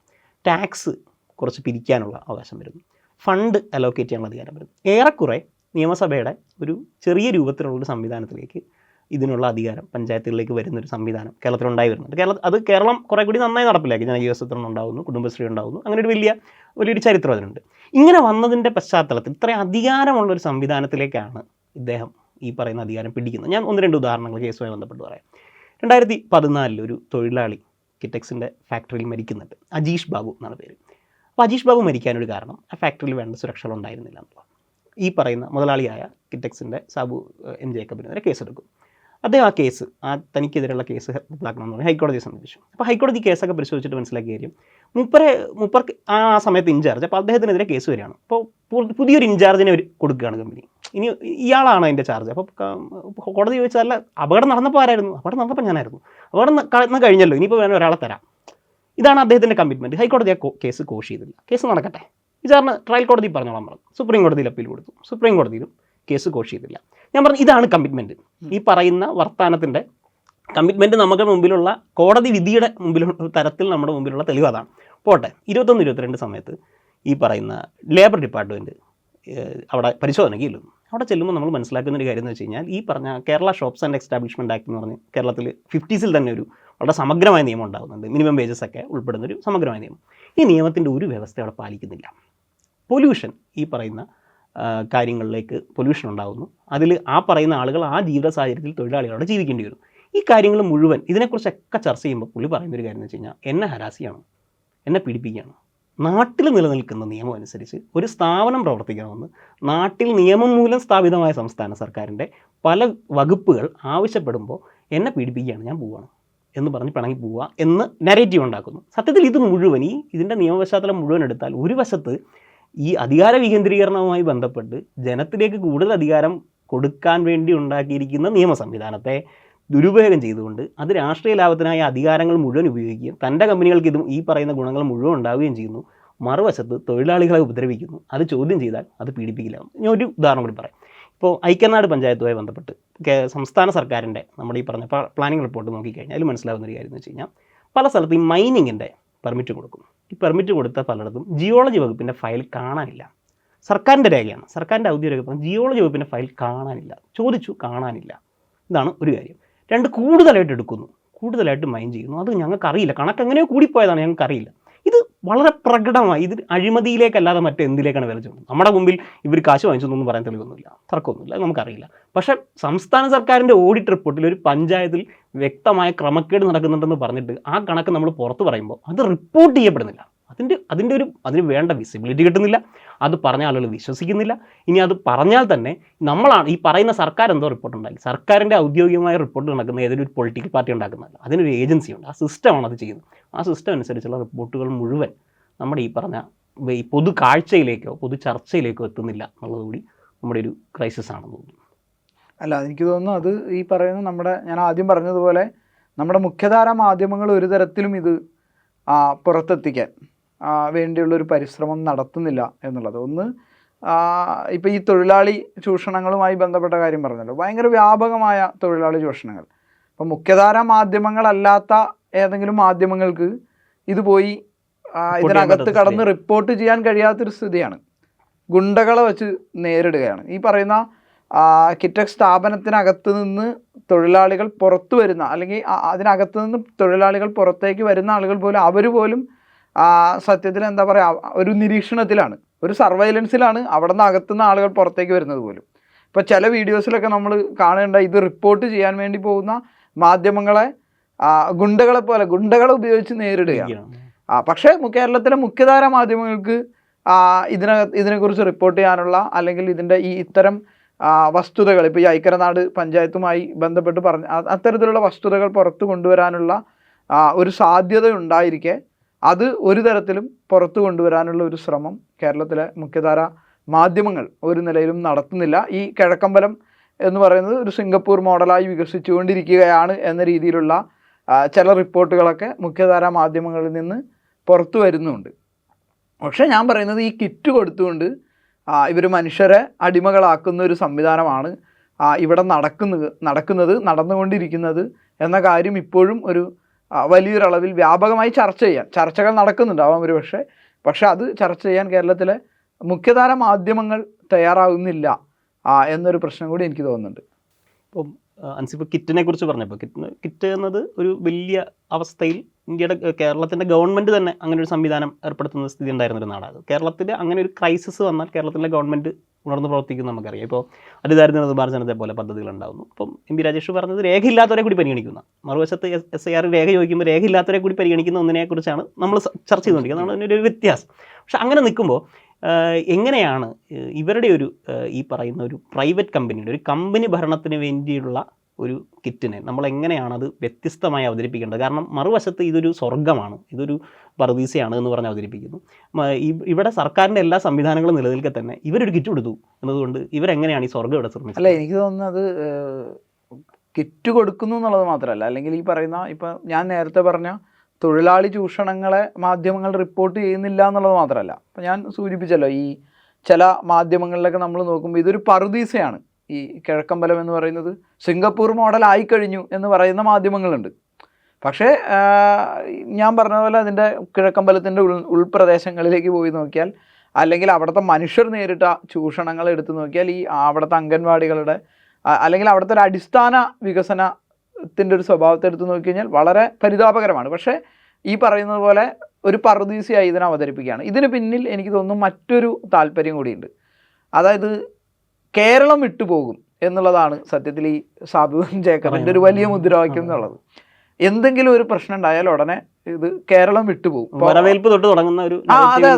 ടാക്സ് കുറച്ച് പിരിക്കാനുള്ള അവകാശം വരുന്നു. ഫണ്ട് അലോക്കേറ്റ് ചെയ്യാനുള്ള അധികാരം വരുന്നു. ഏറെക്കുറെ നിയമസഭയുടെ ഒരു ചെറിയ രൂപത്തിലുള്ളൊരു സംവിധാനത്തിലേക്ക് ഇതിനുള്ള അധികാരം പഞ്ചായത്തുകളിലേക്ക് വരുന്നൊരു സംവിധാനം കേരളത്തിലുണ്ടായി വരുന്നുണ്ട്. കേരളം കുറേ കൂടി നന്നായി നടപ്പിലാക്കി. ജനകീയാസൂത്രണം ഉണ്ടാകുന്നു, കുടുംബശ്രീ ഉണ്ടാകുന്നു, അങ്ങനെ ഒരു വലിയൊരു ചരിത്രം അതിനുണ്ട്. ഇങ്ങനെ വന്നതിൻ്റെ പശ്ചാത്തലത്തിൽ ഇത്രയും അധികാരമുള്ളൊരു സംവിധാനത്തിലേക്കാണ് ഇദ്ദേഹം ഈ പറയുന്ന അധികാരം പിടിക്കുന്നത്. ഞാൻ 1-2 ഉദാഹരണങ്ങൾ കേസുമായി ബന്ധപ്പെട്ട് പറയാം. 2014 ഒരു തൊഴിലാളി കിറ്റക്സിൻ്റെ ഫാക്ടറിയിൽ മരിക്കുന്നുണ്ട്. അജീഷ് ബാബു എന്നാണ് പേര്. അപ്പോൾ അജീഷ് ബാബു മരിക്കാനൊരു കാരണം ആ ഫാക്ടറിയിൽ വേണ്ട സുരക്ഷകൾ ഉണ്ടായിരുന്നില്ല എന്നുള്ളത്. ഈ പറയുന്ന മുതലാളിയായ കിറ്റക്സിൻ്റെ സാബു M. ജേക്കബിനെതിരെ കേസെടുക്കും. അദ്ദേഹം ആ കേസ് തനിക്കെതിരെയുള്ള കേസ് റദ്ദാക്കണമെന്ന് പറഞ്ഞ് ഹൈക്കോടതിയെ സമീപിച്ചു. അപ്പോൾ ഹൈക്കോടതി കേസൊക്കെ പരിശോധിച്ചിട്ട് മനസ്സിലാക്കിയ കാര്യം മൂപ്പർക്ക് ആ സമയത്ത് ഇൻചാർജ്, അപ്പോൾ അദ്ദേഹത്തിനെതിരെ കേസ് വരികയാണ്. അപ്പോൾ പുതിയൊരു ഇൻചാർജിനെ കൊടുക്കുകയാണ് കമ്പനി. ഇനി ഇയാളാണ് അതിൻ്റെ ചാർജ്. അപ്പോൾ കോടതി ചോദിച്ചാൽ അപകടം നടന്നപ്പോൾ ആരായിരുന്നു? അപകടം നടന്നപ്പോൾ ഞാനായിരുന്നു. അപകടം കഴിഞ്ഞല്ലോ, ഇനിയിപ്പോൾ വേണം ഒരാളെ തരാം. ഇതാണ് അദ്ദേഹത്തിൻ്റെ കമ്മിറ്റ്മെൻറ്റ്. ഹൈക്കോടതി ആ കേസ് കോഷ് ചെയ്തില്ല. കേസ് നടക്കട്ടെ, വിചാരണ ട്രയൽ കോടതി പറഞ്ഞോളാം പറഞ്ഞു. സുപ്രീം കോടതിയിൽ അപ്പീൽ കൊടുത്തു. സുപ്രീം കോടതിയിലും കേസ് കോഷ് ചെയ്തില്ല. ഞാൻ പറഞ്ഞു ഇതാണ് കമ്മിറ്റ്മെൻറ്റ്. ഈ പറയുന്ന വർത്താനത്തിൻ്റെ കമ്മിറ്റ്മെൻറ്റ് നമുക്ക് മുമ്പിലുള്ള കോടതി വിധിയുടെ മുമ്പിലുള്ള തരത്തിൽ നമ്മുടെ മുമ്പിലുള്ള തെളിവ് അതാണ്. പോട്ടെ, 21-22 സമയത്ത് ഈ പറയുന്ന ലേബർ ഡിപ്പാർട്ട്മെൻറ്റ് അവിടെ പരിശോധനയ്ക്ക് ചെല്ലുന്നു. അവിടെ ചെല്ലുമ്പോൾ നമ്മൾ മനസ്സിലാക്കുന്ന ഒരു കാര്യം എന്ന് വെച്ച് കഴിഞ്ഞാൽ ഈ പറഞ്ഞ Kerala shops and establishment act എന്ന് പറഞ്ഞ് കേരളത്തിൽ 50s തന്നെ ഒരു വളരെ സമഗ്രമായ നിയമം ഉണ്ടാകുന്നുണ്ട്. മിനിമം വേജസ് ഒക്കെ ഉൾപ്പെടുന്നൊരു സമഗ്രമായ നിയമം. ഈ നിയമത്തിൻ്റെ ഒരു വ്യവസ്ഥ അവിടെ പാലിക്കുന്നില്ല. പൊല്യൂഷൻ, ഈ പറയുന്ന കാര്യങ്ങളിലേക്ക് പൊല്യൂഷൻ ഉണ്ടാകുന്നു. അതിൽ ആ പറയുന്ന ആളുകൾ ആ ജീവിത സാഹചര്യത്തിൽ തൊഴിലാളികളോട് ജീവിക്കേണ്ടി വരും. ഈ കാര്യങ്ങൾ മുഴുവൻ ഇതിനെക്കുറിച്ചൊക്കെ ചർച്ച ചെയ്യുമ്പോൾ പുള്ളി പറയുന്നൊരു കാര്യം എന്ന് വെച്ച് കഴിഞ്ഞാൽ എന്നെ ഹരാസിയാണ്, എന്നെ പീഡിപ്പിക്കുകയാണ്. നാട്ടിൽ നിലനിൽക്കുന്ന നിയമം അനുസരിച്ച് ഒരു സ്ഥാപനം പ്രവർത്തിക്കണമെന്ന് നാട്ടിൽ നിയമം മൂലം സ്ഥാപിതമായ സംസ്ഥാന സർക്കാരിൻ്റെ പല വകുപ്പുകൾ ആവശ്യപ്പെടുമ്പോൾ എന്നെ പീഡിപ്പിക്കുകയാണ്, ഞാൻ പോവുകയാണ് എന്ന് പറഞ്ഞ് പിണങ്ങി പോവുക എന്ന് നരേറ്റീവ് ഉണ്ടാക്കുന്നു. സത്യത്തിൽ ഇത് മുഴുവൻ ഇതിൻ്റെ നിയമപശ്ചാത്തലം മുഴുവൻ എടുത്താൽ ഒരു വശത്ത് ഈ അധികാര വികേന്ദ്രീകരണവുമായി ബന്ധപ്പെട്ട് ജനത്തിലേക്ക് കൂടുതൽ അധികാരം കൊടുക്കാൻ വേണ്ടി ഉണ്ടാക്കിയിരിക്കുന്ന നിയമ സംവിധാനത്തെ ദുരുപയോഗം ചെയ്തുകൊണ്ട് അത് രാഷ്ട്രീയ ലാഭത്തിനായ അധികാരങ്ങൾ മുഴുവൻ ഉപയോഗിക്കുകയും തൻ്റെ കമ്പനികൾക്ക് ഇതും ഈ പറയുന്ന ഗുണങ്ങൾ മുഴുവൻ ഉണ്ടാവുകയും ചെയ്യുന്നു. മറുവശത്ത് തൊഴിലാളികളെ ഉപദ്രവിക്കുന്നു. അത് ചോദ്യം ചെയ്താൽ അത് പീഡിപ്പിക്കില്ല. ഞാൻ ഒരു ഉദാഹരണം കൂടി പറയാം. ഇപ്പോൾ ഐക്യനാട് പഞ്ചായത്തുമായി ബന്ധപ്പെട്ട് സംസ്ഥാന സർക്കാരിൻ്റെ നമ്മുടെ ഈ പറഞ്ഞ പ്ലാനിംഗ് റിപ്പോർട്ട് നോക്കിക്കഴിഞ്ഞാൽ അതിൽ മനസ്സിലാവുന്ന ഒരു കാര്യം എന്ന് വെച്ച് കഴിഞ്ഞാൽ പല സ്ഥലത്തും ഈ മൈനിങ്ങിൻ്റെ പെർമിറ്റ് കൊടുക്കും. ഈ പെർമിറ്റ് കൊടുത്ത പലയിടത്തും ജിയോളജി വകുപ്പിൻ്റെ ഫയൽ കാണാനില്ല. സർക്കാരിൻ്റെ രേഖയാണ്, സർക്കാരിൻ്റെ ഔദ്യോഗിക ജിയോളജി വകുപ്പിൻ്റെ ഫയൽ കാണാനില്ല. ചോദിച്ചു, കാണാനില്ല. ഇതാണ് ഒരു കാര്യം. 2, കൂടുതലായിട്ട് എടുക്കുന്നു, കൂടുതലായിട്ട് മൈൻ ചെയ്യുന്നു. അത് ഞങ്ങൾക്കറിയില്ല, കണക്ക് എങ്ങനെയോ കൂടിപ്പോയതാണ്, ഞങ്ങൾക്കറിയില്ല. ഇത് വളരെ പ്രകടമായി ഇത് അഴിമതിയിലേക്കല്ലാതെ മറ്റെന്തിലേക്കാണ് വിലച്ചുകൊണ്ട് നമ്മുടെ മുമ്പിൽ ഇവർ കാശ് വാങ്ങിച്ചൊന്നും പറയാൻ തെളിവൊന്നുമില്ല, തർക്കമൊന്നുമില്ല, നമുക്കറിയില്ല. പക്ഷേ സംസ്ഥാന സർക്കാരിൻ്റെ ഓഡിറ്റ് റിപ്പോർട്ടിൽ ഒരു പഞ്ചായത്തിൽ വ്യക്തമായ ക്രമക്കേട് നടക്കുന്നുണ്ടെന്ന് പറഞ്ഞിട്ട് ആ കണക്ക് നമ്മൾ പുറത്ത് പറയുമ്പോൾ അത് റിപ്പോർട്ട് ചെയ്യപ്പെടുന്നില്ല. അതിന് വേണ്ട വിസിബിലിറ്റി കിട്ടുന്നില്ല. അത് പറഞ്ഞ ആളുകൾ വിശ്വസിക്കുന്നില്ല. ഇനി അത് പറഞ്ഞാൽ തന്നെ നമ്മളാണ് ഈ പറയുന്ന സർക്കാർ എന്തോ റിപ്പോർട്ട് ഉണ്ടാക്കി, സർക്കാരിൻ്റെ ഔദ്യോഗികമായ റിപ്പോർട്ട് നടക്കുന്ന ഏതൊരു പൊളിറ്റിക്കൽ പാർട്ടി ഉണ്ടാക്കുന്നതല്ല. അതിനൊരു ഏജൻസിയുണ്ട്, ആ സിസ്റ്റമാണ് അത് ചെയ്യുന്നത്. ആ സിസ്റ്റം അനുസരിച്ചുള്ള റിപ്പോർട്ടുകൾ മുഴുവൻ നമ്മുടെ ഈ പറഞ്ഞ ഈ പൊതു കാഴ്ചയിലേക്കോ പൊതു ചർച്ചയിലേക്കോ എത്തുന്നില്ല എന്നുള്ളതുകൂടി നമ്മുടെ ഒരു ക്രൈസിസ് ആണെന്ന് തോന്നുന്നു. അല്ല, എനിക്ക് തോന്നുന്നു അത് ഈ പറയുന്ന ഞാൻ ആദ്യം പറഞ്ഞതുപോലെ നമ്മുടെ മുഖ്യധാര മാധ്യമങ്ങൾ ഒരു തരത്തിലും ഇത് പുറത്തെത്തിക്കാൻ വേണ്ടിയുള്ളൊരു പരിശ്രമം നടത്തുന്നില്ല എന്നുള്ളത്. ഒന്ന്, ഇപ്പോൾ ഈ തൊഴിലാളി ചൂഷണങ്ങളുമായി ബന്ധപ്പെട്ട കാര്യം പറഞ്ഞല്ലോ, ഭയങ്കര വ്യാപകമായ തൊഴിലാളി ചൂഷണങ്ങൾ. അപ്പം മുഖ്യധാര മാധ്യമങ്ങളല്ലാത്ത ഏതെങ്കിലും മാധ്യമങ്ങൾക്ക് ഇത് പോയി ഇതിനകത്ത് കടന്ന് റിപ്പോർട്ട് ചെയ്യാൻ കഴിയാത്തൊരു സ്ഥിതിയാണ്. ഗുണ്ടകളെ വെച്ച് നേരിടുകയാണ്. ഈ പറയുന്ന കിറ്റക്സ് സ്ഥാപനത്തിനകത്ത് നിന്ന് തൊഴിലാളികൾ പുറത്തു വരുന്ന അല്ലെങ്കിൽ അതിനകത്തു നിന്ന് തൊഴിലാളികൾ പുറത്തേക്ക് വരുന്ന ആളുകൾ പോലും അവർ പോലും സത്യത്തിൽ എന്താ പറയുക ഒരു നിരീക്ഷണത്തിലാണ്, ഒരു സർവൈലൻസിലാണ് അവിടെ നിന്ന് അകത്തുനിന്ന് ആളുകൾ പുറത്തേക്ക് വരുന്നത് പോലും. ഇപ്പോൾ ചില വീഡിയോസിലൊക്കെ നമ്മൾ കാണേണ്ട ഇത് റിപ്പോർട്ട് ചെയ്യാൻ വേണ്ടി പോകുന്ന മാധ്യമങ്ങളെ ഗുണ്ടകളെ ഉപയോഗിച്ച് നേരിടുകയാണ്. പക്ഷേ കേരളത്തിലെ മുഖ്യധാര മാധ്യമങ്ങൾക്ക് ഇതിനെക്കുറിച്ച് റിപ്പോർട്ട് ചെയ്യാനുള്ള അല്ലെങ്കിൽ ഇതിൻ്റെ ഇത്തരം വസ്തുതകൾ ഇപ്പോൾ ഈ ഐക്യനാട് പഞ്ചായത്തുമായി ബന്ധപ്പെട്ട് അത്തരത്തിലുള്ള വസ്തുതകൾ പുറത്തു കൊണ്ടുവരാനുള്ള ഒരു സാധ്യത ഉണ്ടായിരിക്കെ അത് ഒരു തരത്തിലും പുറത്തു കൊണ്ടുവരാനുള്ള ഒരു ശ്രമം കേരളത്തിലെ മുഖ്യധാര മാധ്യമങ്ങൾ ഒരു നിലയിലും നടത്തുന്നില്ല. ഈ കിഴക്കമ്പലം എന്ന് പറയുന്നത് ഒരു സിംഗപ്പൂർ മോഡലായി വികസിച്ചുകൊണ്ടിരിക്കുകയാണ് എന്ന രീതിയിലുള്ള ചില റിപ്പോർട്ടുകളൊക്കെ മുഖ്യധാര മാധ്യമങ്ങളിൽ നിന്ന് പുറത്തു വരുന്നുണ്ട്. പക്ഷേ ഞാൻ പറയുന്നത് ഈ കിറ്റ് കൊടുത്തുകൊണ്ട് ഇവർ മനുഷ്യരെ അടിമകളാക്കുന്ന ഒരു സംവിധാനമാണ് ഇവിടെ നടന്നുകൊണ്ടിരിക്കുന്നത് എന്ന കാര്യം ഇപ്പോഴും ഒരു വലിയൊരളവിൽ വ്യാപകമായി ചർച്ചകൾ നടക്കുന്നുണ്ടാവാം ഒരു പക്ഷേ അത് ചർച്ച ചെയ്യാൻ കേരളത്തിലെ മുഖ്യധാര മാധ്യമങ്ങൾ തയ്യാറാകുന്നില്ല എന്നൊരു പ്രശ്നം കൂടി എനിക്ക് തോന്നുന്നുണ്ട്. ഇപ്പം അൻസിഫ് കിറ്റിനെ കുറിച്ച് പറഞ്ഞപ്പോൾ കിറ്റ് എന്നത് ഒരു വലിയ അവസ്ഥയിൽ കേരളത്തിൻ്റെ ഗവൺമെൻറ് തന്നെ അങ്ങനെ ഒരു സംവിധാനം ഏർപ്പെടുത്തുന്ന സ്ഥിതി ഉണ്ടായിരുന്നൊരു നാടാണ്. കേരളത്തിൽ അങ്ങനെ ഒരു ക്രൈസിസ് വന്നാൽ കേരളത്തിലെ ഗവൺമെൻറ് ഉണർന്ന് പ്രവർത്തിക്കുന്ന നമുക്കറിയാം. ഇപ്പോൾ അതിദാരിദ്ര്യ നിർമ്മാർജ്ജനത്തെ പോലെ പദ്ധതികളുണ്ടാകുന്നു. ഇപ്പം എം പി രാജേഷ് പറഞ്ഞത് രേഖയില്ലാത്തവരെ കൂടി പരിഗണിക്കുന്ന, മറുവശത്ത് SIR രേഖ ചോദിക്കുമ്പോൾ രേഖയില്ലാത്തവരെ കൂടി പരിഗണിക്കുന്ന ഒന്നിനെക്കുറിച്ചാണ് നമ്മൾ ചർച്ച ചെയ്തുകൊണ്ടിരിക്കുന്നത്. നമ്മൾ അതിൻ്റെ ഒരു വ്യത്യാസം. പക്ഷെ അങ്ങനെ നിൽക്കുമ്പോൾ എങ്ങനെയാണ് ഇവരുടെ ഈ പറയുന്ന ഒരു പ്രൈവറ്റ് കമ്പനിയുടെ ഒരു കമ്പനി ഭരണത്തിന് വേണ്ടിയുള്ള ഒരു കിറ്റിനെ നമ്മൾ എങ്ങനെയാണ് അത് വ്യത്യസ്തമായി അവതരിപ്പിക്കേണ്ടത്? കാരണം മറുവശത്ത് ഇതൊരു സ്വർഗ്ഗമാണ്, ഇതൊരു പറുദീസയാണ് എന്ന് പറഞ്ഞ് അവതരിപ്പിക്കുന്നു. ഇവിടെ സർക്കാരിൻ്റെ എല്ലാ സംവിധാനങ്ങളും നിലനിൽക്കെ തന്നെ ഇവരൊരു കിറ്റ് കൊടുത്തു എന്നതുകൊണ്ട് ഇവരെങ്ങനെയാണ് ഈ സ്വർഗ്ഗം ഇവിടെ നിർമ്മിച്ചത്? അല്ല, എനിക്ക് തോന്നുന്നത് കിറ്റ് കൊടുക്കുന്നു എന്നുള്ളത് മാത്രമല്ല, അല്ലെങ്കിൽ ഈ പറയുന്ന ഇപ്പം ഞാൻ നേരത്തെ പറഞ്ഞ തൊഴിലാളി ചൂഷണങ്ങളെ മാധ്യമങ്ങൾ റിപ്പോർട്ട് ചെയ്യുന്നില്ല എന്നുള്ളത് മാത്രമല്ല. അപ്പം ഞാൻ സൂചിപ്പിച്ചല്ലോ, ഈ ചില മാധ്യമങ്ങളിലൊക്കെ നമ്മൾ നോക്കുമ്പോൾ ഇതൊരു പറുദീസയാണ്. ഈ കിഴക്കമ്പലം എന്ന് പറയുന്നത് സിംഗപ്പൂർ മോഡൽ ആയിക്കഴിഞ്ഞു എന്ന് പറയുന്ന മാധ്യമങ്ങളുണ്ട്. പക്ഷേ ഞാൻ പറഞ്ഞ പോലെ അതിൻ്റെ കിഴക്കമ്പലത്തിൻ്റെ ഉൾപ്രദേശങ്ങളിലേക്ക് പോയി നോക്കിയാൽ, അല്ലെങ്കിൽ അവിടുത്തെ മനുഷ്യർ നേരിട്ട ചൂഷണങ്ങൾ എടുത്തു നോക്കിയാൽ, ഈ അവിടുത്തെ അംഗൻവാടികളുടെ അല്ലെങ്കിൽ അവിടുത്തെ ഒരു അടിസ്ഥാന വികസനത്തിൻ്റെ ഒരു സ്വഭാവത്തെ എടുത്ത് നോക്കിക്കഴിഞ്ഞാൽ വളരെ പരിതാപകരമാണ്. പക്ഷേ ഈ പറയുന്നത് പോലെ ഒരു പറുദീസയായി ഇതിനെ അവതരിപ്പിക്കുകയാണ്. ഇതിന് പിന്നിൽ എനിക്ക് തോന്നുന്നു മറ്റൊരു താല്പര്യം കൂടിയുണ്ട്. അതായത് കേരളം വിട്ടുപോകും എന്നുള്ളതാണ് സത്യത്തിൽ ഈ സാബു ജേക്കബിൻ്റെ ഒരു വലിയ മുദ്രാവാക്യം എന്നുള്ളത്. എന്തെങ്കിലും ഒരു പ്രശ്നം ഉണ്ടായാൽ ഉടനെ ഇത് കേരളം വിട്ടുപോകും. വരവേൽപ്പ് തൊട്ട് തുടങ്ങുന്ന ഒരു അതെ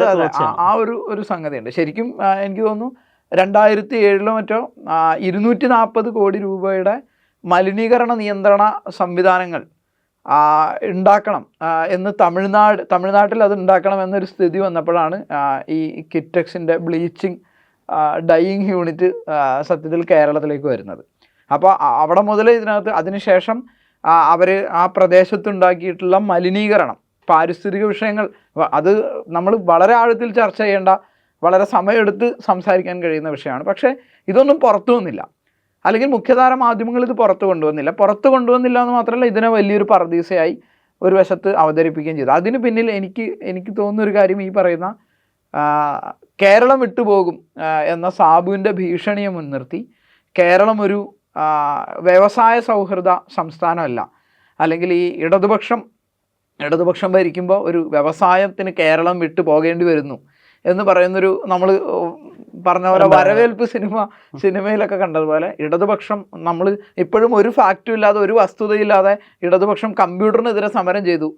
ആ ഒരു സംഗതിയുണ്ട്. ശരിക്കും എനിക്ക് തോന്നുന്നു 2007 മറ്റോ 240 കോടി രൂപയുടെ മലിനീകരണ നിയന്ത്രണ സംവിധാനങ്ങൾ ഉണ്ടാക്കണം എന്ന് തമിഴ്നാട്ടിൽ അത് ഉണ്ടാക്കണം എന്നൊരു സ്ഥിതി വന്നപ്പോഴാണ് ഈ കിറ്റെക്സിൻ്റെ ബ്ലീച്ചിങ് ഡൈയിങ് യൂണിറ്റ് സത്യത്തിൽ കേരളത്തിലേക്ക് വരുന്നത്. അപ്പോൾ അവിടെ മുതൽ ഇതിനകത്ത് അതിനുശേഷം അവർ ആ പ്രദേശത്തുണ്ടാക്കിയിട്ടുള്ള മലിനീകരണം, പാരിസ്ഥിതിക വിഷയങ്ങൾ, അത് നമ്മൾ വളരെ ആഴത്തിൽ ചർച്ച ചെയ്യേണ്ട, വളരെ സമയമെടുത്ത് സംസാരിക്കാൻ കഴിയുന്ന വിഷയമാണ്. പക്ഷേ ഇതൊന്നും പുറത്തു വന്നില്ല, അല്ലെങ്കിൽ മുഖ്യധാര മാധ്യമങ്ങൾ ഇത് പുറത്തു കൊണ്ടുവന്നില്ല എന്ന് മാത്രമല്ല, ഇതിനെ വലിയൊരു പറുദീസയായി ഒരു വശത്ത് അവതരിപ്പിക്കുകയും ചെയ്തു. അതിന് പിന്നിൽ എനിക്ക് തോന്നുന്നൊരു കാര്യം, ഈ പറയുന്ന കേരളം വിട്ടുപോകും എന്ന സാബുവിൻ്റെ ഭീഷണിയെ മുൻനിർത്തി കേരളം ഒരു വ്യവസായ സൗഹൃദ സംസ്ഥാനമല്ല, അല്ലെങ്കിൽ ഈ ഇടതുപക്ഷം ഭരിക്കുമ്പോൾ ഒരു വ്യവസായത്തിന് കേരളം വിട്ടു പോകേണ്ടി വരുന്നു എന്ന് പറയുന്നൊരു, നമ്മൾ പറഞ്ഞ പോലെ വരവേൽപ്പ് സിനിമയിലൊക്കെ കണ്ടതുപോലെ ഇടതുപക്ഷം, നമ്മൾ ഇപ്പോഴും ഒരു ഫാക്റ്റും ഇല്ലാതെ ഒരു വസ്തുതയില്ലാതെ ഇടതുപക്ഷം കമ്പ്യൂട്ടറിനെതിരെ സമരം ചെയ്തു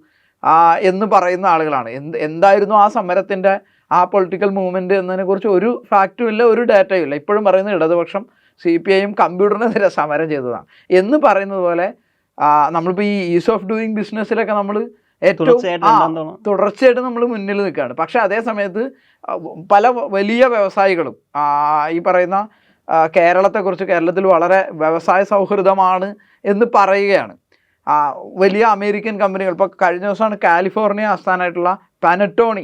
എന്ന് പറയുന്ന ആളുകളാണ്. എന്തായിരുന്നു ആ സമരത്തിൻ്റെ ആ പൊളിറ്റിക്കൽ മൂവ്മെൻറ്റ് എന്നതിനെക്കുറിച്ച് ഒരു ഫാക്റ്റും ഇല്ല, ഒരു ഡാറ്റയും ഇല്ല. ഇപ്പോഴും പറയുന്നത് ഇടതുപക്ഷം CPIM കമ്പ്യൂട്ടറിനെതിരെ സമരം ചെയ്തതാണ് എന്ന് പറയുന്നത് പോലെ, നമ്മളിപ്പോൾ ഈ ഈസ് ഓഫ് ഡൂയിങ് ബിസിനസ്സിലൊക്കെ നമ്മൾ ഏറ്റവും തുടർച്ചയായിട്ട് നമ്മൾ മുന്നിൽ നിൽക്കുകയാണ്. പക്ഷേ അതേ സമയത്ത് പല വലിയ വ്യവസായികളും ഈ പറയുന്ന കേരളത്തിൽ വളരെ വ്യവസായ സൗഹൃദമാണ് എന്ന് പറയുകയാണ്. വലിയ അമേരിക്കൻ കമ്പനികൾ, ഇപ്പോൾ കഴിഞ്ഞ ദിവസമാണ് കാലിഫോർണിയ ആസ്ഥാനമായിട്ടുള്ള പാനറ്റോണി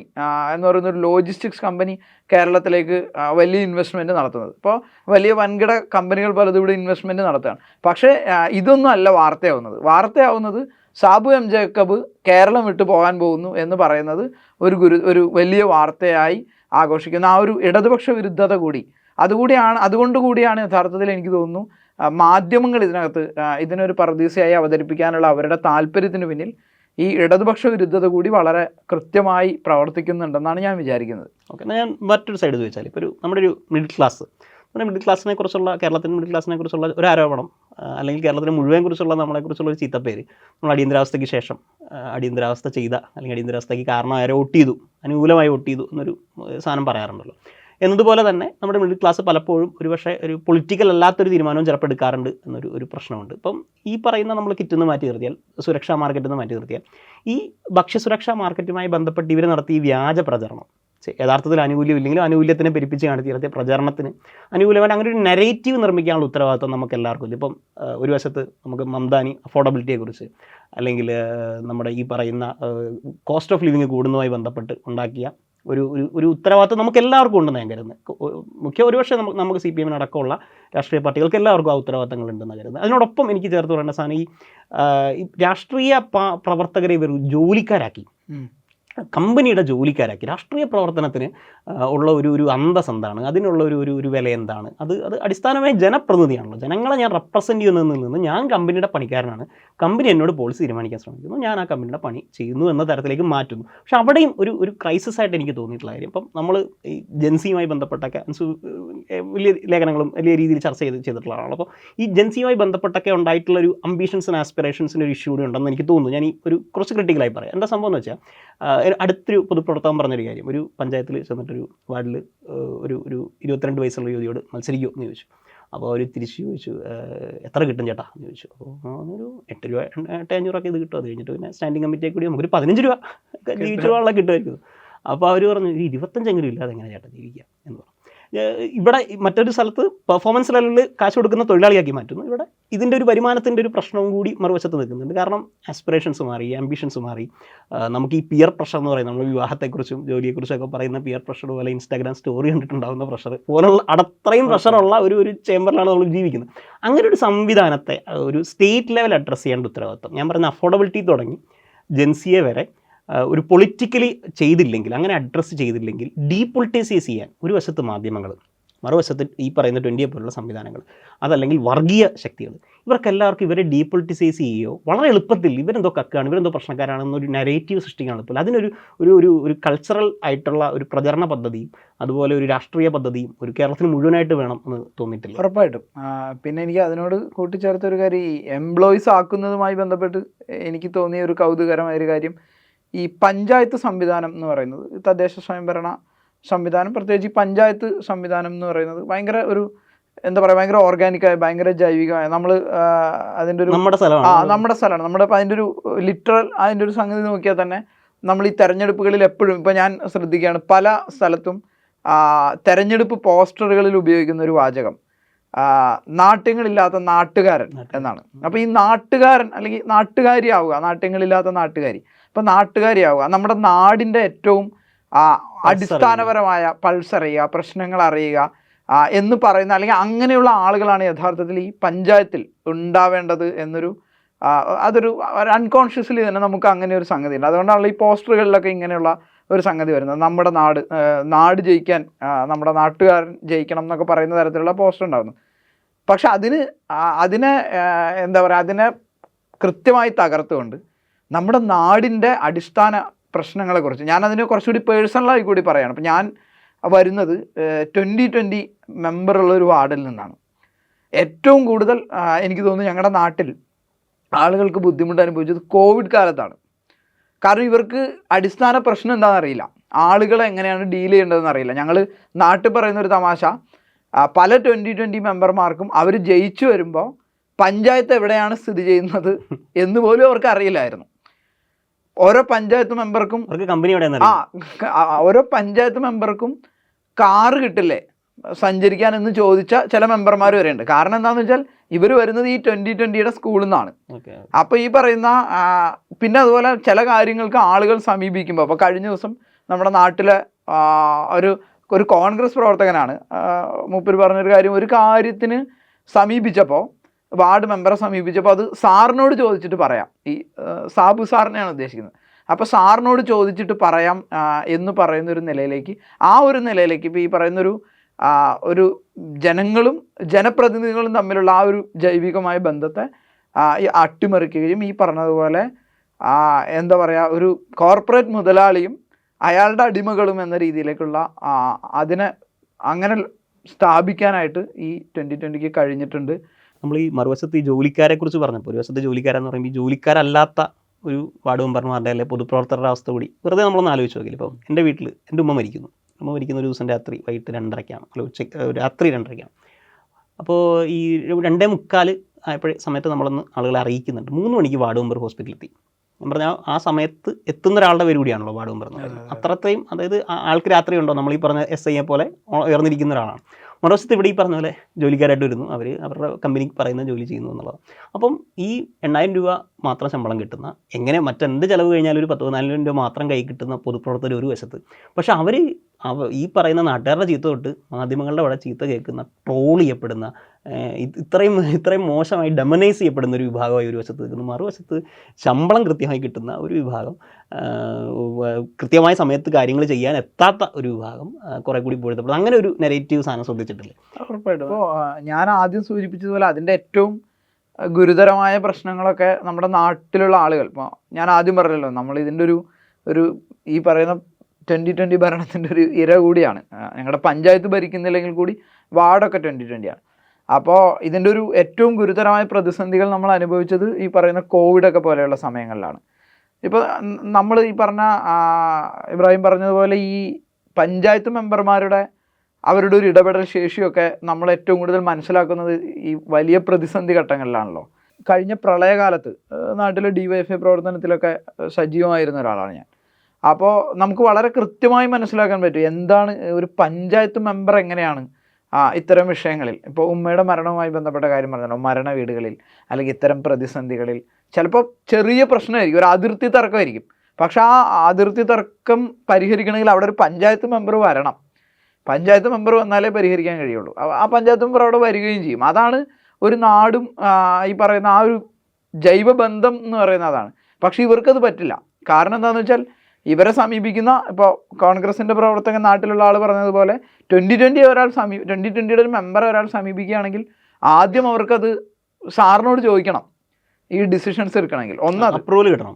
എന്ന് പറയുന്നൊരു ലോജിസ്റ്റിക്സ് കമ്പനി കേരളത്തിലേക്ക് വലിയ ഇൻവെസ്റ്റ്മെൻറ്റ് നടത്തുന്നത്. ഇപ്പോൾ വലിയ വൻകിട കമ്പനികൾ പലതും ഇവിടെ ഇൻവെസ്റ്റ്മെൻറ്റ് നടത്തുകയാണ്. പക്ഷേ ഇതൊന്നും അല്ല വാർത്തയാവുന്നത് സാബു M ജേക്കബ് കേരളം വിട്ടു പോകാൻ പോകുന്നു എന്ന് പറയുന്നത് ഒരു വലിയ വാർത്തയായി ആഘോഷിക്കുന്ന ആ ഒരു ഇടതുപക്ഷ വിരുദ്ധത കൂടി അതുകൊണ്ടുകൂടിയാണ് യഥാർത്ഥത്തിൽ എനിക്ക് തോന്നുന്നു മാധ്യമങ്ങൾ ഇതിനകത്ത് ഇതിനൊരു പറുദീസയായി അവതരിപ്പിക്കാനുള്ള അവരുടെ താല്പര്യത്തിന് പിന്നിൽ ഈ ഇടതുപക്ഷ വിരുദ്ധത കൂടി വളരെ കൃത്യമായി പ്രവർത്തിക്കുന്നുണ്ടെന്നാണ് ഞാൻ വിചാരിക്കുന്നത്. ഓക്കെ, ഞാൻ മറ്റൊരു സൈഡ് ചോദിച്ചാൽ ഇപ്പോൾ നമ്മുടെ ഒരു മിഡിൽ ക്ലാസ്, നമ്മുടെ മിഡിൽ ക്ലാസ്സിനെ കുറിച്ചുള്ള, കേരളത്തിൻ്റെ മിഡിൽ ക്ലാസ്സിനെ കുറിച്ചുള്ള ഒരു ആരോപണം, അല്ലെങ്കിൽ കേരളത്തിനെ മുഴുവൻ കുറിച്ചുള്ള നമ്മളെക്കുറിച്ചുള്ള ഒരു ചീത്തപ്പേര്, നമ്മൾ അടിയന്തരാവസ്ഥയ്ക്ക് ശേഷം അടിയന്തരാവസ്ഥ ചെയ്ത അല്ലെങ്കിൽ അടിയന്തരാവസ്ഥയ്ക്ക് കാരണമായി വോട്ട് ചെയ്തു, അനുകൂലമായി വോട്ട് ചെയ്തു എന്നൊരു സാധനം പറയാറുണ്ടല്ലോ. എന്നതുപോലെ തന്നെ നമ്മുടെ മിഡിൽ ക്ലാസ് പലപ്പോഴും ഒരു പൊളിറ്റിക്കൽ അല്ലാത്തൊരു തീരുമാനവും ചിലപ്പോൾ എടുക്കാറുണ്ട് എന്നൊരു പ്രശ്നമുണ്ട്. ഇപ്പം ഈ പറയുന്ന നമ്മൾ കിറ്റിൽ നിന്ന് മാറ്റി നിർത്തിയാൽ, സുരക്ഷാ മാർക്കറ്റിൽ നിന്ന് മാറ്റി നിർത്തിയാൽ, ഈ ഭക്ഷ്യസുരക്ഷാ മാർക്കറ്റുമായി ബന്ധപ്പെട്ട് ഇവർ നടത്തിയ വ്യാജ പ്രചരണം, യഥാർത്ഥത്തിൽ ആനുകൂല്യം ഇല്ലെങ്കിലും ആനുകൂല്യത്തിനെ പെരുപ്പിച്ച് നടത്തിയ പ്രചരണത്തിന് അനുകൂലമായിട്ട് അങ്ങനെ ഒരു നെറേറ്റീവ് നിർമ്മിക്കാനുള്ള ഉത്തരവാദിത്വം നമുക്ക് എല്ലാവർക്കും ഉണ്ട്. ഇപ്പം ഒരു വശത്ത് നമുക്ക് മംദാനി അഫോർഡബിലിറ്റിയെക്കുറിച്ച്, അല്ലെങ്കിൽ നമ്മുടെ ഈ പറയുന്ന കോസ്റ്റ് ഓഫ് ലിവിങ് കൂടുന്നതുമായി ബന്ധപ്പെട്ട് ഉണ്ടാക്കിയ ഒരു ഉത്തരവാദിത്വം നമുക്ക് എല്ലാവർക്കും ഉണ്ടെന്ന് ഞാൻ കരുതുന്നത്. ഒരുപക്ഷെ നമുക്ക് CPM അടക്കമുള്ള രാഷ്ട്രീയ പാർട്ടികൾക്ക് എല്ലാവർക്കും ആ ഉത്തരവാദിത്തങ്ങൾ ഉണ്ടെന്ന് കരുതുന്നത്. അതിനോടൊപ്പം എനിക്ക് ചേർത്ത് പറയേണ്ട സാധനം, ഈ രാഷ്ട്രീയ പ്രവർത്തകരെ ഇവർ ജോലിക്കാരാക്കി, കമ്പനിയുടെ ജോലിക്കാരാക്കി. രാഷ്ട്രീയ പ്രവർത്തനത്തിന് ഉള്ള ഒരു അന്തസ് എന്താണ്, അതിനുള്ള ഒരു വില എന്താണ്? അത് അടിസ്ഥാനമായി ജനപ്രതിനിധിയാണല്ലോ. ജനങ്ങളെ ഞാൻ റെപ്രസെൻറ്റ് ചെയ്യുന്നതിൽ നിന്ന് ഞാൻ കമ്പനിയുടെ പണിക്കാരനാണ്, കമ്പനി എന്നോട് പോളിസി തീരുമാനിക്കാൻ ശ്രമിക്കുന്നു, ഞാൻ ആ കമ്പനിയുടെ പണി ചെയ്യുന്നു എന്ന തരത്തിലേക്ക് മാറ്റുന്നു. പക്ഷെ അവിടെയും ഒരു ക്രൈസിസ് ആയിട്ട് എനിക്ക് തോന്നിയിട്ടുള്ള കാര്യം, ഇപ്പം നമ്മൾ ഈ ജെൻസിയുമായി ബന്ധപ്പെട്ടൊക്കെ വലിയ ലേഖനങ്ങളും വലിയ രീതിയിൽ ചർച്ച ചെയ്തിട്ടുള്ള ആളാണ്. അപ്പോൾ ഈ ജെൻസിയുമായി ബന്ധപ്പെട്ടൊക്കെ ഉണ്ടായിട്ടുള്ള ഒരു അംബീഷൻസിന് ആസ്പിറേഷൻസിന് ഒരു ഇഷ്യൂ കൂടി ഉണ്ടെന്ന് എനിക്ക് തോന്നുന്നു. ഞാൻ ഈ കുറച്ച് ക്രിട്ടിക്കലായി പറയാം. എന്താ സംഭവം എന്ന് വെച്ചാൽ, അടുത്തൊരു പൊതുപ്രവർത്തകൻ പറഞ്ഞൊരു കാര്യം, ഒരു പഞ്ചായത്തിൽ ചെന്നിട്ടൊരു വാർഡിൽ ഒരു 22 വയസ്സുള്ള യുവതിയോട് മത്സരിക്കുമോ എന്ന് ചോദിച്ചു. അപ്പോൾ അവർ തിരിച്ച് ചോദിച്ചു, എത്ര കിട്ടും ചേട്ടാ എന്ന് ചോദിച്ചു. അപ്പോൾ ഒരു 8 രൂപ 8,500 ഇത് കിട്ടും. അത് കഴിഞ്ഞിട്ട് പിന്നെ സ്റ്റാൻഡിംഗ് കമ്മിറ്റിയെ കൂടി നമുക്കൊരു 15 രൂപ ജീവിച്ചു പോകാനുള്ള കിട്ടുമായിരിക്കും. അപ്പോൾ അവർ പറഞ്ഞു, 25 ഇല്ലാതെ എങ്ങനെ ചേട്ടാ ജീവിക്കുക എന്ന് പറഞ്ഞു. ഇവിടെ മറ്റൊരു സ്ഥലത്ത് പെർഫോമൻസ് ലെവലിൽ കാശ് കൊടുക്കുന്ന തൊഴിലാളിയാക്കി മാറ്റുന്നു. ഇവിടെ ഇതിൻ്റെ ഒരു വരുമാനത്തിൻ്റെ ഒരു പ്രശ്നവും കൂടി മറുവശത്ത് നിൽക്കുന്നുണ്ട്. കാരണം ആസ്പിറേഷൻസ് മാറി, ആംബിഷൻസ് മാറി. നമുക്ക് ഈ പിയർ പ്രഷർ എന്ന് പറയുന്നത്, നമ്മൾ വിവാഹത്തെക്കുറിച്ചും ജോലിയെക്കുറിച്ചൊക്കെ പറയുന്ന പിയർ പ്രഷർ പോലെ ഇൻസ്റ്റാഗ്രാം സ്റ്റോറി കണ്ടിട്ടുണ്ടാകുന്ന പ്രഷർ പോലുള്ള അത്രയും പ്രഷറുള്ള ഒരു ചേമ്പറിലാണ് നമ്മൾ ജീവിക്കുന്നത്. അങ്ങനെ ഒരു സംവിധാനത്തെ ഒരു സ്റ്റേറ്റ് ലെവൽ അഡ്രസ്സ് ചെയ്യേണ്ട ഉത്തരവാദിത്വം, ഞാൻ പറയുന്ന അഫോർഡബിലിറ്റി തുടങ്ങി ജെൻസിയെ വരെ ഒരു പൊളിറ്റിക്കലി ചെയ്തില്ലെങ്കിൽ, അങ്ങനെ അഡ്രസ്സ് ചെയ്തില്ലെങ്കിൽ ഡീപൊളിറ്റൈസൈസ് ചെയ്യാൻ ഒരു വശത്ത് മാധ്യമങ്ങൾ, മറുവശത്ത് ഈ പറയുന്ന 20 പോലുള്ള സംവിധാനങ്ങൾ, അതല്ലെങ്കിൽ വർഗീയ ശക്തികൾ, ഇവർക്കെല്ലാവർക്കും ഇവരെ ഡീപൊളിറ്റിസൈസ് ചെയ്യുകയോ വളരെ എളുപ്പത്തിൽ ഇവരെന്തോ കക്കാണ്, ഇവരെന്തോ പ്രശ്നക്കാരാണെന്നൊരു നരേറ്റീവ് സൃഷ്ടിക്കാൻ എളുപ്പമില്ല. അതിനൊരു ഒരു കൾച്ചറൽ ആയിട്ടുള്ള ഒരു പ്രചരണ പദ്ധതിയും അതുപോലെ ഒരു രാഷ്ട്രീയ പദ്ധതിയും ഒരു കേരളത്തിന് മുഴുവനായിട്ട് വേണം എന്ന് തോന്നിയിട്ടില്ല. ഉറപ്പായിട്ടും. പിന്നെ എനിക്ക് അതിനോട് കൂട്ടിച്ചേർത്തൊരു കാര്യം, ഈ എംപ്ലോയീസ് ആക്കുന്നതുമായി ബന്ധപ്പെട്ട് എനിക്ക് തോന്നിയ ഒരു കൗതുകരമായൊരു കാര്യം, ഈ പഞ്ചായത്ത് സംവിധാനം എന്ന് പറയുന്നത്, തദ്ദേശ സ്വയംഭരണ സംവിധാനം, പ്രത്യേകിച്ച് ഈ പഞ്ചായത്ത് സംവിധാനം എന്ന് പറയുന്നത് ഭയങ്കര എന്താ പറയുക, ഭയങ്കര ഓർഗാനിക്കായ, ഭയങ്കര ജൈവികമായ, നമ്മൾ അതിൻ്റെ നമ്മുടെ സ്ഥലമാണ്, നമ്മുടെ അതിൻ്റെ ഒരു ലിറ്ററൽ അതിൻ്റെ ഒരു സംഗതി നോക്കിയാൽ തന്നെ നമ്മൾ ഈ തെരഞ്ഞെടുപ്പുകളിൽ എപ്പോഴും, ഇപ്പോൾ ഞാൻ ശ്രദ്ധിക്കുകയാണ്, പല സ്ഥലത്തും തെരഞ്ഞെടുപ്പ് പോസ്റ്ററുകളിൽ ഉപയോഗിക്കുന്ന ഒരു വാചകം നാട്യങ്ങളില്ലാത്ത നാട്ടുകാരൻ എന്നാണ്. അപ്പോൾ ഈ നാട്ടുകാരൻ അല്ലെങ്കിൽ നാട്ടുകാരിയാവുക, നാട്യങ്ങളില്ലാത്ത നാട്ടുകാരി, അപ്പോൾ നാട്ടുകാരിയാവുക, നമ്മുടെ നാടിൻ്റെ ഏറ്റവും അടിസ്ഥാനപരമായ പൾസ് അറിയുക, പ്രശ്നങ്ങൾ അറിയുക എന്ന് പറയുന്ന, അല്ലെങ്കിൽ അങ്ങനെയുള്ള ആളുകളാണ് യഥാർത്ഥത്തിൽ ഈ പഞ്ചായത്തിൽ ഉണ്ടാവേണ്ടത് എന്നൊരു അതൊരു അൺകോൺഷ്യസ്ലി തന്നെ നമുക്ക് അങ്ങനെ ഒരു സംഗതി ഉണ്ട്. അതുകൊണ്ടാണല്ലോ ഈ പോസ്റ്ററുകളിലൊക്കെ ഇങ്ങനെയുള്ള ഒരു സംഗതി വരുന്നത്. നമ്മുടെ നാട് ജയിക്കാൻ നമ്മുടെ നാട്ടുകാരൻ ജയിക്കണം എന്നൊക്കെ പറയുന്ന തരത്തിലുള്ള പോസ്റ്റർ ഉണ്ടാകുന്നു. പക്ഷെ അതിനെ എന്താ പറയുക, അതിനെ കൃത്യമായി തകർത്തുകൊണ്ട് നമ്മുടെ നാടിൻ്റെ അടിസ്ഥാന പ്രശ്നങ്ങളെക്കുറിച്ച് ഞാനതിന് കുറച്ചുകൂടി പേഴ്സണലായി കൂടി പറയുകയാണ്. അപ്പം ഞാൻ വരുന്നത് 2020 മെമ്പറുള്ള ഒരു വാർഡിൽ നിന്നാണ്. ഏറ്റവും കൂടുതൽ എനിക്ക് തോന്നുന്നു ഞങ്ങളുടെ നാട്ടിൽ ആളുകൾക്ക് ബുദ്ധിമുട്ട് അനുഭവിച്ചത് കോവിഡ് കാലത്താണ്. കാരണം ഇവർക്ക് അടിസ്ഥാന പ്രശ്നം എന്താണെന്ന് അറിയില്ല, ആളുകളെ എങ്ങനെയാണ് ഡീൽ ചെയ്യേണ്ടതെന്ന് അറിയില്ല. ഞങ്ങൾ നാട്ടിൽ പറയുന്നൊരു തമാശ, പല 2020 മെമ്പർമാർക്കും അവർ ജയിച്ചു വരുമ്പോൾ പഞ്ചായത്ത് എവിടെയാണ് സ്ഥിതി ചെയ്യുന്നത് എന്ന് പോലും അവർക്ക് അറിയില്ലായിരുന്നു. ഓരോ പഞ്ചായത്ത് മെമ്പർക്കും ഓരോ പഞ്ചായത്ത് മെമ്പർക്കും കാറ് കിട്ടില്ലേ സഞ്ചരിക്കാൻ എന്ന് ചോദിച്ച ചില മെമ്പർമാർ വരെ ഉണ്ട്. കാരണം എന്താണെന്ന് വെച്ചാൽ ഇവർ വരുന്നത് ഈ 2020 സ്കൂളിൽ നിന്നാണ്. അപ്പോൾ ഈ പറയുന്ന പിന്നെ അതുപോലെ ചില കാര്യങ്ങൾക്ക് ആളുകൾ സമീപിക്കുമ്പോൾ, അപ്പോൾ കഴിഞ്ഞ ദിവസം നമ്മുടെ നാട്ടിലെ ഒരു കോൺഗ്രസ് പ്രവർത്തകനാണ് മൂപ്പര് പറഞ്ഞൊരു കാര്യം, ഒരു കാര്യത്തിന് സമീപിച്ചപ്പോൾ, വാർഡ് മെമ്പറെ സമീപിച്ചപ്പോൾ, അത് സാറിനോട് ചോദിച്ചിട്ട് പറയാം, ഈ സാബു സാറിനെയാണ് ഉദ്ദേശിക്കുന്നത്, അപ്പോൾ സാറിനോട് ചോദിച്ചിട്ട് പറയാം എന്ന് പറയുന്ന ഒരു നിലയിലേക്ക്, ഇപ്പോൾ ഈ പറയുന്നൊരു ജനങ്ങളും ജനപ്രതിനിധികളും തമ്മിലുള്ള ആ ഒരു ജൈവികമായ ബന്ധത്തെ ഈ അട്ടിമറിക്കുകയും ഈ പറഞ്ഞതുപോലെ എന്താ പറയുക ഒരു കോർപ്പറേറ്റ് മുതലാളിയും അയാളുടെ അടിമകളും എന്ന രീതിയിലേക്കുള്ള അതിനെ അങ്ങനെ സ്ഥാപിക്കാനായിട്ട് ഈ 2020 കഴിഞ്ഞിട്ടുണ്ട്. നമ്മൾ ഈ മറുവശത്ത് ഈ ജോലിക്കാരെ കുറിച്ച് പറഞ്ഞപ്പോൾ ഒരു വശത്ത് ജോലിക്കാരെന്ന് പറയുമ്പോൾ ഈ ജോലിക്കാരല്ലാത്ത ഒരു വാർഡ് മെമ്പർമാരുടെ അല്ലെങ്കിൽ പൊതുപ്രവർത്തകരുടെ അവസ്ഥ കൂടി വെറുതെ നമ്മളൊന്ന് ആലോചിച്ച് നോക്കില്ല. ഇപ്പം എൻ്റെ വീട്ടിൽ എൻ്റെ ഉമ്മ മരിക്കുന്ന ഒരു ദിവസം രാത്രി വൈകിട്ട് 2:30-ക്കാണ്, അല്ല രാത്രി 2:30-ക്കാണ്. അപ്പോൾ ഈ 2:45 ആയപ്പോഴേ സമയത്ത് നമ്മളൊന്ന് ആളുകളെ അറിയിക്കുന്നുണ്ട്. 3 മണിക്ക് വാർഡ് മെമ്പർ ഹോസ്പിറ്റലിൽ എത്തി. ഞാൻ പറഞ്ഞാൽ ആ സമയത്ത് എത്തുന്ന ഒരാളുടെ പേര് കൂടിയാണല്ലോ വാർഡ് മെമ്പർ എന്ന് പറയുന്നത്. അത്രയും അതായത് ആൾക്ക് രാത്രി ഉണ്ടോ നമ്മൾ ഈ പറഞ്ഞ SI പോലെ ഉയർന്നിരിക്കുന്ന ഒരാളാണ്. മറുവശത്ത് ഇവിടെ ഈ പറഞ്ഞ പോലെ ജോലിക്കാരായിട്ട് വരുന്നു, അവരുടെ കമ്പനിക്ക് പറയുന്ന ജോലി ചെയ്യുന്നു എന്നുള്ളത്. അപ്പം ഈ 8,000 രൂപ മാത്രം ശമ്പളം കിട്ടുന്ന, എങ്ങനെ മറ്റെന്ത് ചിലവ് കഴിഞ്ഞാലും ഒരു 10,000-14,000 രൂപ മാത്രം കൈ കിട്ടുന്ന പൊതുപ്രവർത്തകർ ഒരു വശത്ത്, പക്ഷെ അവർ ഈ പറയുന്ന നാട്ടുകാരുടെ ചീത്ത തൊട്ട് മാധ്യമങ്ങളുടെ അവിടെ ചീത്ത കേൾക്കുന്ന, ട്രോൾ ചെയ്യപ്പെടുന്ന, ഇത്രയും മോശമായി ഡെമനൈസ് ചെയ്യപ്പെടുന്ന ഒരു വിഭാഗമായി ഒരു വശത്ത് നിൽക്കുന്നു. മറുവശത്ത് ശമ്പളം കൃത്യമായി കിട്ടുന്ന ഒരു വിഭാഗം, കൃത്യമായ സമയത്ത് കാര്യങ്ങൾ ചെയ്യാൻ എത്താത്ത ഒരു വിഭാഗം കുറെ കൂടി പൊഴുത്തപ്പെടും. അങ്ങനെ ഒരു നെഗറ്റീവ് സാധനം ശ്രദ്ധിച്ചിട്ടില്ലേ? ഉറപ്പായിട്ടും. അപ്പോൾ ഞാൻ ആദ്യം സൂചിപ്പിച്ചതുപോലെ അതിൻ്റെ ഏറ്റവും ഗുരുതരമായ പ്രശ്നങ്ങളൊക്കെ നമ്മുടെ നാട്ടിലുള്ള ആളുകൾ, ഇപ്പോൾ ഞാൻ ആദ്യം പറഞ്ഞല്ലോ നമ്മൾ ഇതിൻ്റെ ഒരു ഈ പറയുന്ന 2020 ഭരണത്തിൻ്റെ ഒരു ഇര കൂടിയാണ്. ഞങ്ങളുടെ പഞ്ചായത്ത് ഭരിക്കുന്നില്ലെങ്കിൽ കൂടി വാർഡൊക്കെ 2020 ആണ്. അപ്പോൾ ഇതിൻ്റെ ഒരു ഏറ്റവും ഗുരുതരമായ പ്രതിസന്ധികൾ നമ്മൾ അനുഭവിച്ചത് ഈ പറയുന്ന കോവിഡൊക്കെ പോലെയുള്ള സമയങ്ങളിലാണ്. ഇപ്പോൾ നമ്മൾ ഈ പറഞ്ഞ ഇബ്രാഹിം പറഞ്ഞതുപോലെ ഈ പഞ്ചായത്ത് മെമ്പർമാരുടെ അവരുടെ ഒരു ഇടപെടൽ ശേഷിയൊക്കെ നമ്മൾ ഏറ്റവും കൂടുതൽ മനസ്സിലാക്കുന്നത് ഈ വലിയ പ്രതിസന്ധി ഘട്ടങ്ങളിലാണല്ലോ. കഴിഞ്ഞ പ്രളയകാലത്ത് നാട്ടിലെ DYFI പ്രവർത്തനത്തിലൊക്കെ സജീവമായിരുന്ന ഒരാളാണ് ഞാൻ. അപ്പോൾ നമുക്ക് വളരെ കൃത്യമായി മനസ്സിലാക്കാൻ പറ്റും എന്താണ് ഒരു പഞ്ചായത്ത് മെമ്പർ എങ്ങനെയാണ് ഇത്തരം വിഷയങ്ങളിൽ, ഇപ്പോൾ ഉമ്മയുടെ മരണവുമായി ബന്ധപ്പെട്ട കാര്യം പറഞ്ഞല്ലോ, മരണ വീടുകളിൽ അല്ലെങ്കിൽ ഇത്തരം പ്രതിസന്ധികളിൽ ചിലപ്പോൾ ചെറിയ പ്രശ്നമായിരിക്കും, ഒരു അതിർത്തി തർക്കമായിരിക്കും. പക്ഷെ ആ അതിർത്തി തർക്കം പരിഹരിക്കണമെങ്കിൽ അവിടെ ഒരു പഞ്ചായത്ത് മെമ്പർ വരണം. പഞ്ചായത്ത് മെമ്പർ വന്നാലേ പരിഹരിക്കാൻ കഴിയുള്ളൂ. ആ പഞ്ചായത്ത് മെമ്പർ അവിടെ വരികയും ചെയ്യും. അതാണ് ഒരു നാടും ഈ പറയുന്ന ആ ഒരു ജൈവബന്ധം എന്ന് പറയുന്ന അതാണ്. പക്ഷേ ഇവർക്കത് പറ്റില്ല. കാരണം എന്താണെന്ന് വെച്ചാൽ ഇവരെ സമീപിക്കുന്ന, ഇപ്പോൾ കോൺഗ്രസിൻ്റെ പ്രവർത്തകൻ നാട്ടിലുള്ള ആൾ പറഞ്ഞതുപോലെ 2020 ഒരു മെമ്പറെ ഒരാൾ സമീപിക്കുകയാണെങ്കിൽ ആദ്യം അവർക്കത് സാറിനോട് ചോദിക്കണം ഈ ഡിസിഷൻസ് എടുക്കണമെങ്കിൽ. ഒന്ന് അപ്രൂവൽ കിട്ടണം.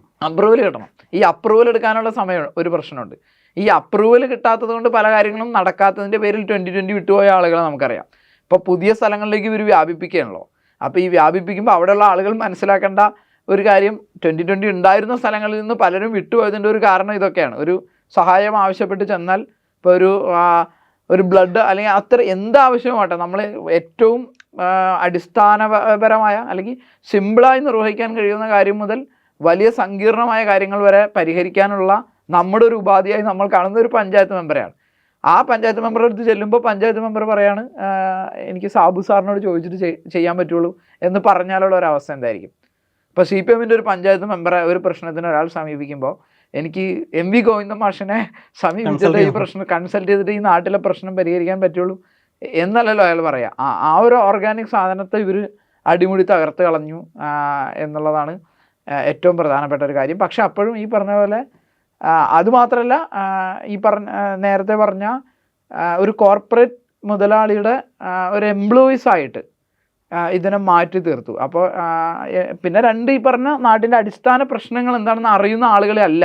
ഈ അപ്രൂവൽ എടുക്കാനുള്ള സമയം ഒരു പ്രശ്നമുണ്ട്. ഈ അപ്രൂവൽ കിട്ടാത്തത് കൊണ്ട് പല കാര്യങ്ങളും നടക്കാത്തതിൻ്റെ പേരിൽ 2020 വിട്ടുപോയ ആളുകളെ നമുക്കറിയാം. ഇപ്പോൾ പുതിയ സ്ഥലങ്ങളിലേക്ക് ഇവർ വ്യാപിപ്പിക്കുകയാണല്ലോ. അപ്പോൾ ഈ വ്യാപിപ്പിക്കുമ്പോൾ അവിടെയുള്ള ആളുകൾ മനസ്സിലാക്കേണ്ട ഒരു കാര്യം, 2020 ഉണ്ടായിരുന്ന സ്ഥലങ്ങളിൽ നിന്ന് പലരും വിട്ടുപോയതിൻ്റെ ഒരു കാരണം ഇതൊക്കെയാണ്. ഒരു സഹായം ആവശ്യപ്പെട്ട് ചെന്നാൽ ഇപ്പോൾ ഒരു ബ്ലഡ് അല്ലെങ്കിൽ അത്ര എന്താവശ്യമാട്ടെ നമ്മൾ ഏറ്റവും അടിസ്ഥാനപരമായ അല്ലെങ്കിൽ സിമ്പിളായി നിർവഹിക്കാൻ കഴിയുന്ന കാര്യം മുതൽ വലിയ സങ്കീർണമായ കാര്യങ്ങൾ വരെ പരിഹരിക്കാനുള്ള നമ്മുടെ ഒരു ഉപാധിയായി നമ്മൾ കാണുന്ന ഒരു പഞ്ചായത്ത് മെമ്പറെയാണ്. ആ പഞ്ചായത്ത് മെമ്പറുടെ അടുത്ത് ചെല്ലുമ്പോൾ പഞ്ചായത്ത് മെമ്പർ പറയാണ് എനിക്ക് സാബു സാറിനോട് ചോദിച്ചിട്ട് ചെയ്യാൻ പറ്റുള്ളൂ എന്ന് പറഞ്ഞാലുള്ള ഒരു അവസ്ഥ എന്തായിരിക്കും? ഇപ്പോൾ CPM-ൻ്റെ ഒരു പഞ്ചായത്ത് മെമ്പറെ ഒരു പ്രശ്നത്തിന് ഒരാൾ സമീപിക്കുമ്പോൾ എനിക്ക് MV ഗോവിന്ദൻ മാഷിനെ സമീപിച്ചിട്ട് ഈ പ്രശ്നം കൺസൾട്ട് ചെയ്തിട്ട് ഈ നാട്ടിലെ പ്രശ്നം പരിഹരിക്കാൻ പറ്റുള്ളൂ എന്നല്ലല്ലോ അയാൾ പറയാം. ആ ഒരു ഓർഗാനിക് സാധനത്തെ ഇവർ അടിമുടി തകർത്ത് കളഞ്ഞു എന്നുള്ളതാണ് ഏറ്റവും പ്രധാനപ്പെട്ട ഒരു കാര്യം. പക്ഷെ അപ്പോഴും ഈ പറഞ്ഞ പോലെ അതുമാത്രമല്ല, ഈ നേരത്തെ പറഞ്ഞ ഒരു കോർപ്പറേറ്റ് മുതലാളിയുടെ ഒരു എംപ്ലോയീസായിട്ട് ഇതിനെ മാറ്റി തീർത്തു. അപ്പോൾ പിന്നെ ഈ പറഞ്ഞ നാട്ടിൻ്റെ അടിസ്ഥാന പ്രശ്നങ്ങൾ എന്താണെന്ന് അറിയുന്ന ആളുകളെ അല്ല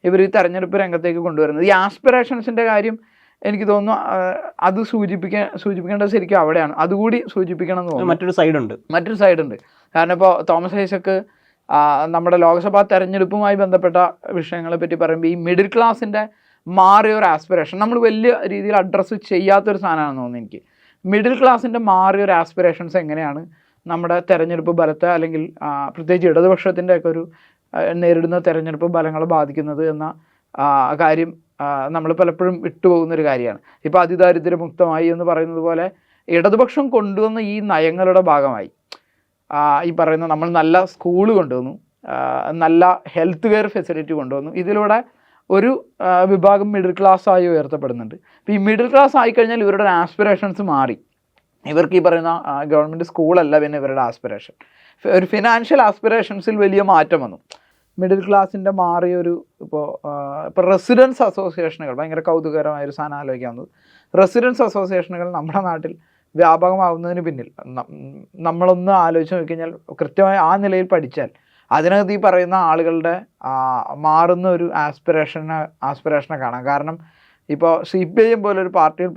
ഇവർ ഈ തെരഞ്ഞെടുപ്പ് രംഗത്തേക്ക് കൊണ്ടുവരുന്നത്. ഈ ആസ്പിറേഷൻസിൻ്റെ കാര്യം എനിക്ക് തോന്നുന്നു അത് സൂചിപ്പിക്കേണ്ടത് ശരിക്കും അവിടെയാണ്. അതുകൂടി സൂചിപ്പിക്കണം എന്ന് തോന്നുന്നു. മറ്റൊരു സൈഡുണ്ട്. കാരണം ഇപ്പോൾ തോമസ് ഐസക്ക് നമ്മുടെ ലോക്സഭാ തെരഞ്ഞെടുപ്പുമായി ബന്ധപ്പെട്ട വിഷയങ്ങളെ പറ്റി പറയുമ്പോൾ ഈ മിഡിൽ ക്ലാസിൻ്റെ മാറിയൊരു ആസ്പിറേഷൻ നമ്മൾ വലിയ രീതിയിൽ അഡ്രസ്സ് ചെയ്യാത്തൊരു സാധനമാണെന്ന് തോന്നുന്നു എനിക്ക്. മിഡിൽ ക്ലാസിൻ്റെ മാറിയൊരു ആസ്പിറേഷൻസ് എങ്ങനെയാണ് നമ്മുടെ തെരഞ്ഞെടുപ്പ് ഫലത്തെ അല്ലെങ്കിൽ പ്രത്യേകിച്ച് ഇടതുപക്ഷത്തിൻ്റെയൊക്കെ ഒരു നേരിടുന്ന തെരഞ്ഞെടുപ്പ് ഫലങ്ങളെ ബാധിക്കുന്നത് എന്ന കാര്യം നമ്മൾ പലപ്പോഴും വിട്ടുപോകുന്നൊരു കാര്യമാണ്. ഇപ്പോൾ അതിദാരിദ്ര്യമുക്തമായി എന്ന് പറയുന്നത് പോലെ ഇടതുപക്ഷം കൊണ്ടുവന്ന ഈ നയങ്ങളുടെ ഭാഗമായി ഈ പറയുന്ന നമ്മൾ നല്ല സ്കൂൾ കൊണ്ടുവന്നു, നല്ല ഹെൽത്ത് കെയർ ഫെസിലിറ്റി കൊണ്ടുവന്നു. ഇതിലൂടെ ഒരു വിഭാഗം മിഡിൽ ക്ലാസ് ആയി ഉയർത്തപ്പെടുന്നുണ്ട്. അപ്പോൾ ഈ മിഡിൽ ക്ലാസ് ആയിക്കഴിഞ്ഞാൽ ഇവരുടെ ആസ്പിറേഷൻസ് മാറി. ഇവർക്ക് ഈ പറയുന്ന ഗവൺമെൻറ് സ്കൂളല്ല പിന്നെ ഇവരുടെ ആസ്പിറേഷൻ. ഒരു ഫിനാൻഷ്യൽ ആസ്പിറേഷൻസിൽ വലിയ മാറ്റം വന്നു. മിഡിൽ ക്ലാസിൻ്റെ മാറിയൊരു ഇപ്പോൾ റെസിഡൻസ് അസോസിയേഷനുകൾ ഭയങ്കര കൗതുകകരമായൊരു സാധനം ആലോചിക്കാവുന്നത്. റെസിഡൻസ് അസോസിയേഷനുകൾ നമ്മുടെ നാട്ടിൽ വ്യാപകമാവുന്നതിന് പിന്നിൽ നമ്മളൊന്ന് ആലോചിച്ച് നോക്കിക്കഴിഞ്ഞാൽ കൃത്യമായി ആ നിലയിൽ പഠിച്ചാൽ അതിനകത്ത് ഈ പറയുന്ന ആളുകളുടെ മാറുന്ന ഒരു ആസ്പിറേഷനെ കാണാം. കാരണം ഇപ്പോൾ CPIM പോലൊരു പാർട്ടിയിൽ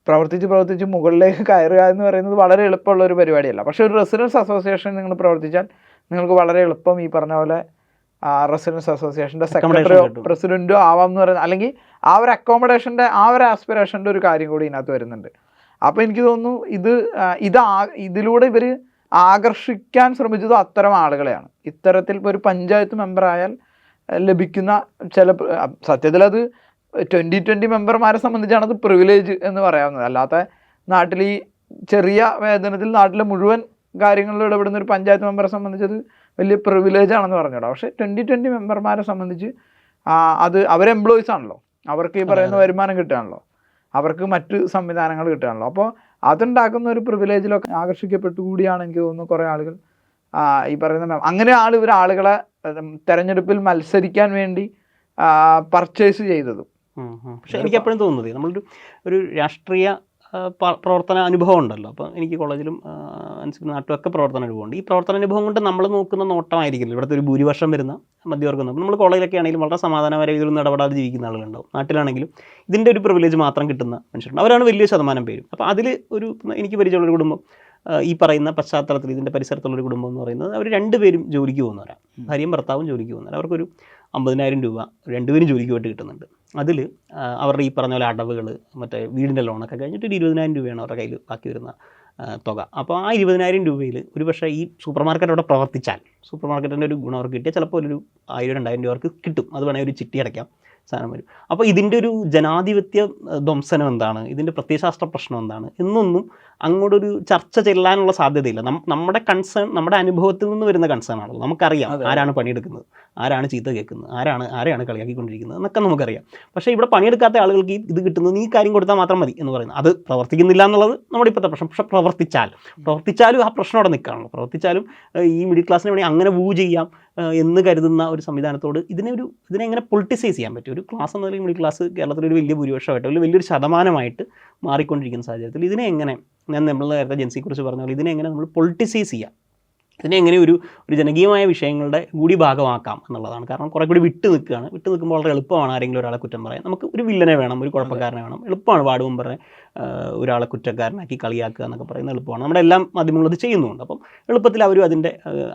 പ്രവർത്തിച്ച് മുകളിലേക്ക് കയറുക എന്ന് പറയുന്നത് വളരെ എളുപ്പമുള്ള ഒരു പരിപാടിയല്ല. പക്ഷേ ഒരു റെസിഡൻസ് അസോസിയേഷൻ നിങ്ങൾ പ്രവർത്തിച്ചാൽ നിങ്ങൾക്ക് വളരെ എളുപ്പം ഈ പറഞ്ഞ പോലെ റെസിഡൻസ് അസോസിയേഷൻ്റെ സെക്രട്ടറിയോ പ്രസിഡൻറ്റോ ആവാം എന്ന് പറയുന്നത്, അല്ലെങ്കിൽ ആ ഒരു അക്കോമഡേഷൻ്റെ ആ ഒരു ആസ്പിറേഷൻ്റെ ഒരു കാര്യം കൂടി ഇതിനകത്ത് വരുന്നുണ്ട്. അപ്പോൾ എനിക്ക് തോന്നുന്നു ഇതിലൂടെ ഇവർ ആകർഷിക്കാൻ ശ്രമിച്ചത് അത്തരം ആളുകളെയാണ്. ഇത്തരത്തിൽ ഇപ്പോൾ ഒരു പഞ്ചായത്ത് മെമ്പറായാൽ ലഭിക്കുന്ന സത്യത്തിൽ അത് 2020 മെമ്പർമാരെ സംബന്ധിച്ചാണ് അത് പ്രിവിലേജ് എന്ന് പറയാവുന്നത്. അല്ലാത്ത നാട്ടിൽ ഈ ചെറിയ വേതനത്തിൽ നാട്ടിലെ മുഴുവൻ കാര്യങ്ങളിൽ ഇടപെടുന്ന ഒരു പഞ്ചായത്ത് മെമ്പറെ സംബന്ധിച്ചത് വലിയ പ്രിവിലേജ് ആണെന്ന് പറഞ്ഞോടാം. പക്ഷേ 2020 മെമ്പർമാരെ സംബന്ധിച്ച് അത് അവർ എംപ്ലോയീസ് ആണല്ലോ, അവർക്ക് ഈ പറയുന്ന വരുമാനം കിട്ടുകയാണല്ലോ, അവർക്ക് മറ്റ് സംവിധാനങ്ങൾ കിട്ടുകയാണല്ലോ. അപ്പോൾ അതുണ്ടാക്കുന്ന ഒരു പ്രിവിലേജിലൊക്കെ ആകർഷിക്കപ്പെട്ടുകൂടിയാണ് എനിക്ക് തോന്നുന്നു കുറേ ആളുകൾ ഈ പറയുന്ന അങ്ങനെ ആളുകളെ തെരഞ്ഞെടുപ്പിൽ മത്സരിക്കാൻ വേണ്ടി പർച്ചേസ് ചെയ്തതും. പക്ഷേ എനിക്ക് എപ്പോഴും തോന്നുന്നത് നമ്മളൊരു രാഷ്ട്രീയ പ്രവർത്തന അനുഭവം ഉണ്ടല്ലോ. അപ്പോൾ എനിക്ക് കോളേജിലും നാട്ടിലൊക്കെ പ്രവർത്തന അനുഭവമുണ്ട്. ഈ പ്രവർത്തന അനുഭവം കൊണ്ട് നമ്മൾ നോക്കുന്ന നോട്ടമായിരിക്കില്ല ഇവിടുത്തെ ഒരു ഭൂരിപക്ഷം വരുന്ന മധ്യവർഗം. നമ്മൾ കോളേജിലൊക്കെ ആണെങ്കിലും വളരെ സമാധാനപരമായ രീതിയിലൊന്നും ഇടപെടാതെ ജീവിക്കുന്ന ആളുകളുണ്ടാവും. നാട്ടിലാണെങ്കിലും ഇതിൻ്റെ ഒരു പ്രിവിലേജ് മാത്രം കിട്ടുന്ന മനുഷ്യരുണ്ട്. അവരാണ് വലിയ ശതമാനം പേരും. അപ്പോൾ അതിൽ എനിക്ക് പരിചയമുള്ളൊരു കുടുംബം, ഈ പറയുന്ന പശ്ചാത്തലത്തിൽ ഇതിൻ്റെ പരിസരത്തുള്ളൊരു കുടുംബം എന്ന് പറയുന്നത് അവർ രണ്ടുപേരും ജോലിക്ക് പോകുന്നവരാണ്. ഭാര്യയും ഭർത്താവും ജോലിക്ക് പോകുന്നവരാണ്. അവർക്കൊരു 50,000 രൂപ രണ്ടുപേരും ജോലിക്ക് പോയിട്ട് കിട്ടുന്നുണ്ട്. അതിൽ അവരുടെ ഈ പറഞ്ഞ പോലെ അടവുകൾ, മറ്റേ വീടിൻ്റെ ലോണൊക്കെ കഴിഞ്ഞിട്ട് ഒരു 20,000 രൂപയാണ് അവരുടെ കയ്യിൽ ബാക്കി വരുന്ന തുക. അപ്പോൾ ആ 20,000 രൂപയിൽ ഒരു പക്ഷേ ഈ സൂപ്പർ മാർക്കറ്റ് അവിടെ പ്രവർത്തിച്ചാൽ സൂപ്പർ മാർക്കറ്റിൻ്റെ ഒരു ഗുണം അവർക്ക് കിട്ടിയാൽ ചിലപ്പോൾ ഒരു 1,000-2,000 രൂപ അവർക്ക് കിട്ടും. അത് വേണമെങ്കിൽ ഒരു ചിട്ടി അടയ്ക്കാം, സാധനം വരും. അപ്പോൾ ഇതിൻ്റെ ഒരു ജനാധിപത്യ ധ്വംസനം എന്താണ്, ഇതിൻ്റെ പ്രത്യയശാസ്ത്ര പ്രശ്നം എന്താണ് എന്നൊന്നും അങ്ങോട്ടൊരു ചർച്ച ചെല്ലാനുള്ള സാധ്യതയില്ല. നമ്മുടെ കൺസേൺ നമ്മുടെ അനുഭവത്തിൽ നിന്ന് വരുന്ന കൺസേൺ ആണല്ലോ. നമുക്കറിയാം ആരാണ് പണിയെടുക്കുന്നത്, ആരാണ് ചീത്ത കേൾക്കുന്നത്, ആരെയാണ് കളിയാക്കിക്കൊണ്ടിരിക്കുന്നത് എന്നൊക്കെ നമുക്കറിയാം. പക്ഷേ ഇവിടെ പണിയെടുക്കാത്ത ആളുകൾക്ക് ഇത് കിട്ടുന്നത് ഈ കാര്യം കൊടുത്താൽ മാത്രം മതി എന്ന് പറയുന്നത്. അത് പ്രവർത്തിക്കുന്നില്ല എന്നുള്ളത് നമ്മുടെ ഇപ്പോഴത്തെ പ്രശ്നം. പക്ഷേ പ്രവർത്തിച്ചാലും ആ പ്രശ്നം അവിടെ നിൽക്കുകയാണല്ലോ. പ്രവർത്തിച്ചാലും ഈ മിഡിൽ ക്ലാസ്സിന് വേണമെങ്കിൽ അങ്ങനെ മൂവ് ചെയ്യാം എന്ന് കരുതുന്ന ഒരു സംവിധാനത്തോട് ഇതിനെ എങ്ങനെ പൊളിറ്റിസൈസ് ചെയ്യാൻ പറ്റും? ഒരു ക്ലാസ് എന്നതിൽ മിഡിൽ ക്ലാസ് കേരളത്തിലൊരു വലിയ ഭൂരിപക്ഷമായിട്ട് വലിയൊരു ശതമാനമായിട്ട് മാറിക്കൊണ്ടിരിക്കുന്ന സാഹചര്യത്തിൽ ഇതിനെ എങ്ങനെ, ഞാൻ നമ്മൾ നേരത്തെ ജെൻസിയെക്കുറിച്ച് പറഞ്ഞ പോലെ ഇതിനെ എങ്ങനെ നമ്മൾ പൊളിറ്റിസൈസ് ചെയ്യാം, ഇതിനെ എങ്ങനെ ഒരു ജനകീയമായ വിഷയങ്ങളുടെ കൂടി ഭാഗമാക്കാം എന്നുള്ളതാണ്. കാരണം കുറേ കൂടി വിട്ട് നിൽക്കുമ്പോൾ വളരെ എളുപ്പമാണ് ആരെങ്കിലും ഒരാളെ കുറ്റം പറയാൻ. നമുക്ക് ഒരു വില്ലനെ വേണം, ഒരു കുഴപ്പക്കാരനെ വേണം, എളുപ്പമാണ് വാർഡ് മെമ്പറെ ഒരാളെ കുറ്റക്കാരനാക്കി കളിയാക്കുക എന്നൊക്കെ പറയുന്നത് എളുപ്പമാണ്. നമ്മുടെ എല്ലാ മാധ്യമങ്ങളും അത് ചെയ്യുന്നുണ്ട്. അപ്പം എളുപ്പത്തിൽ അവരും അതിൻ്റെ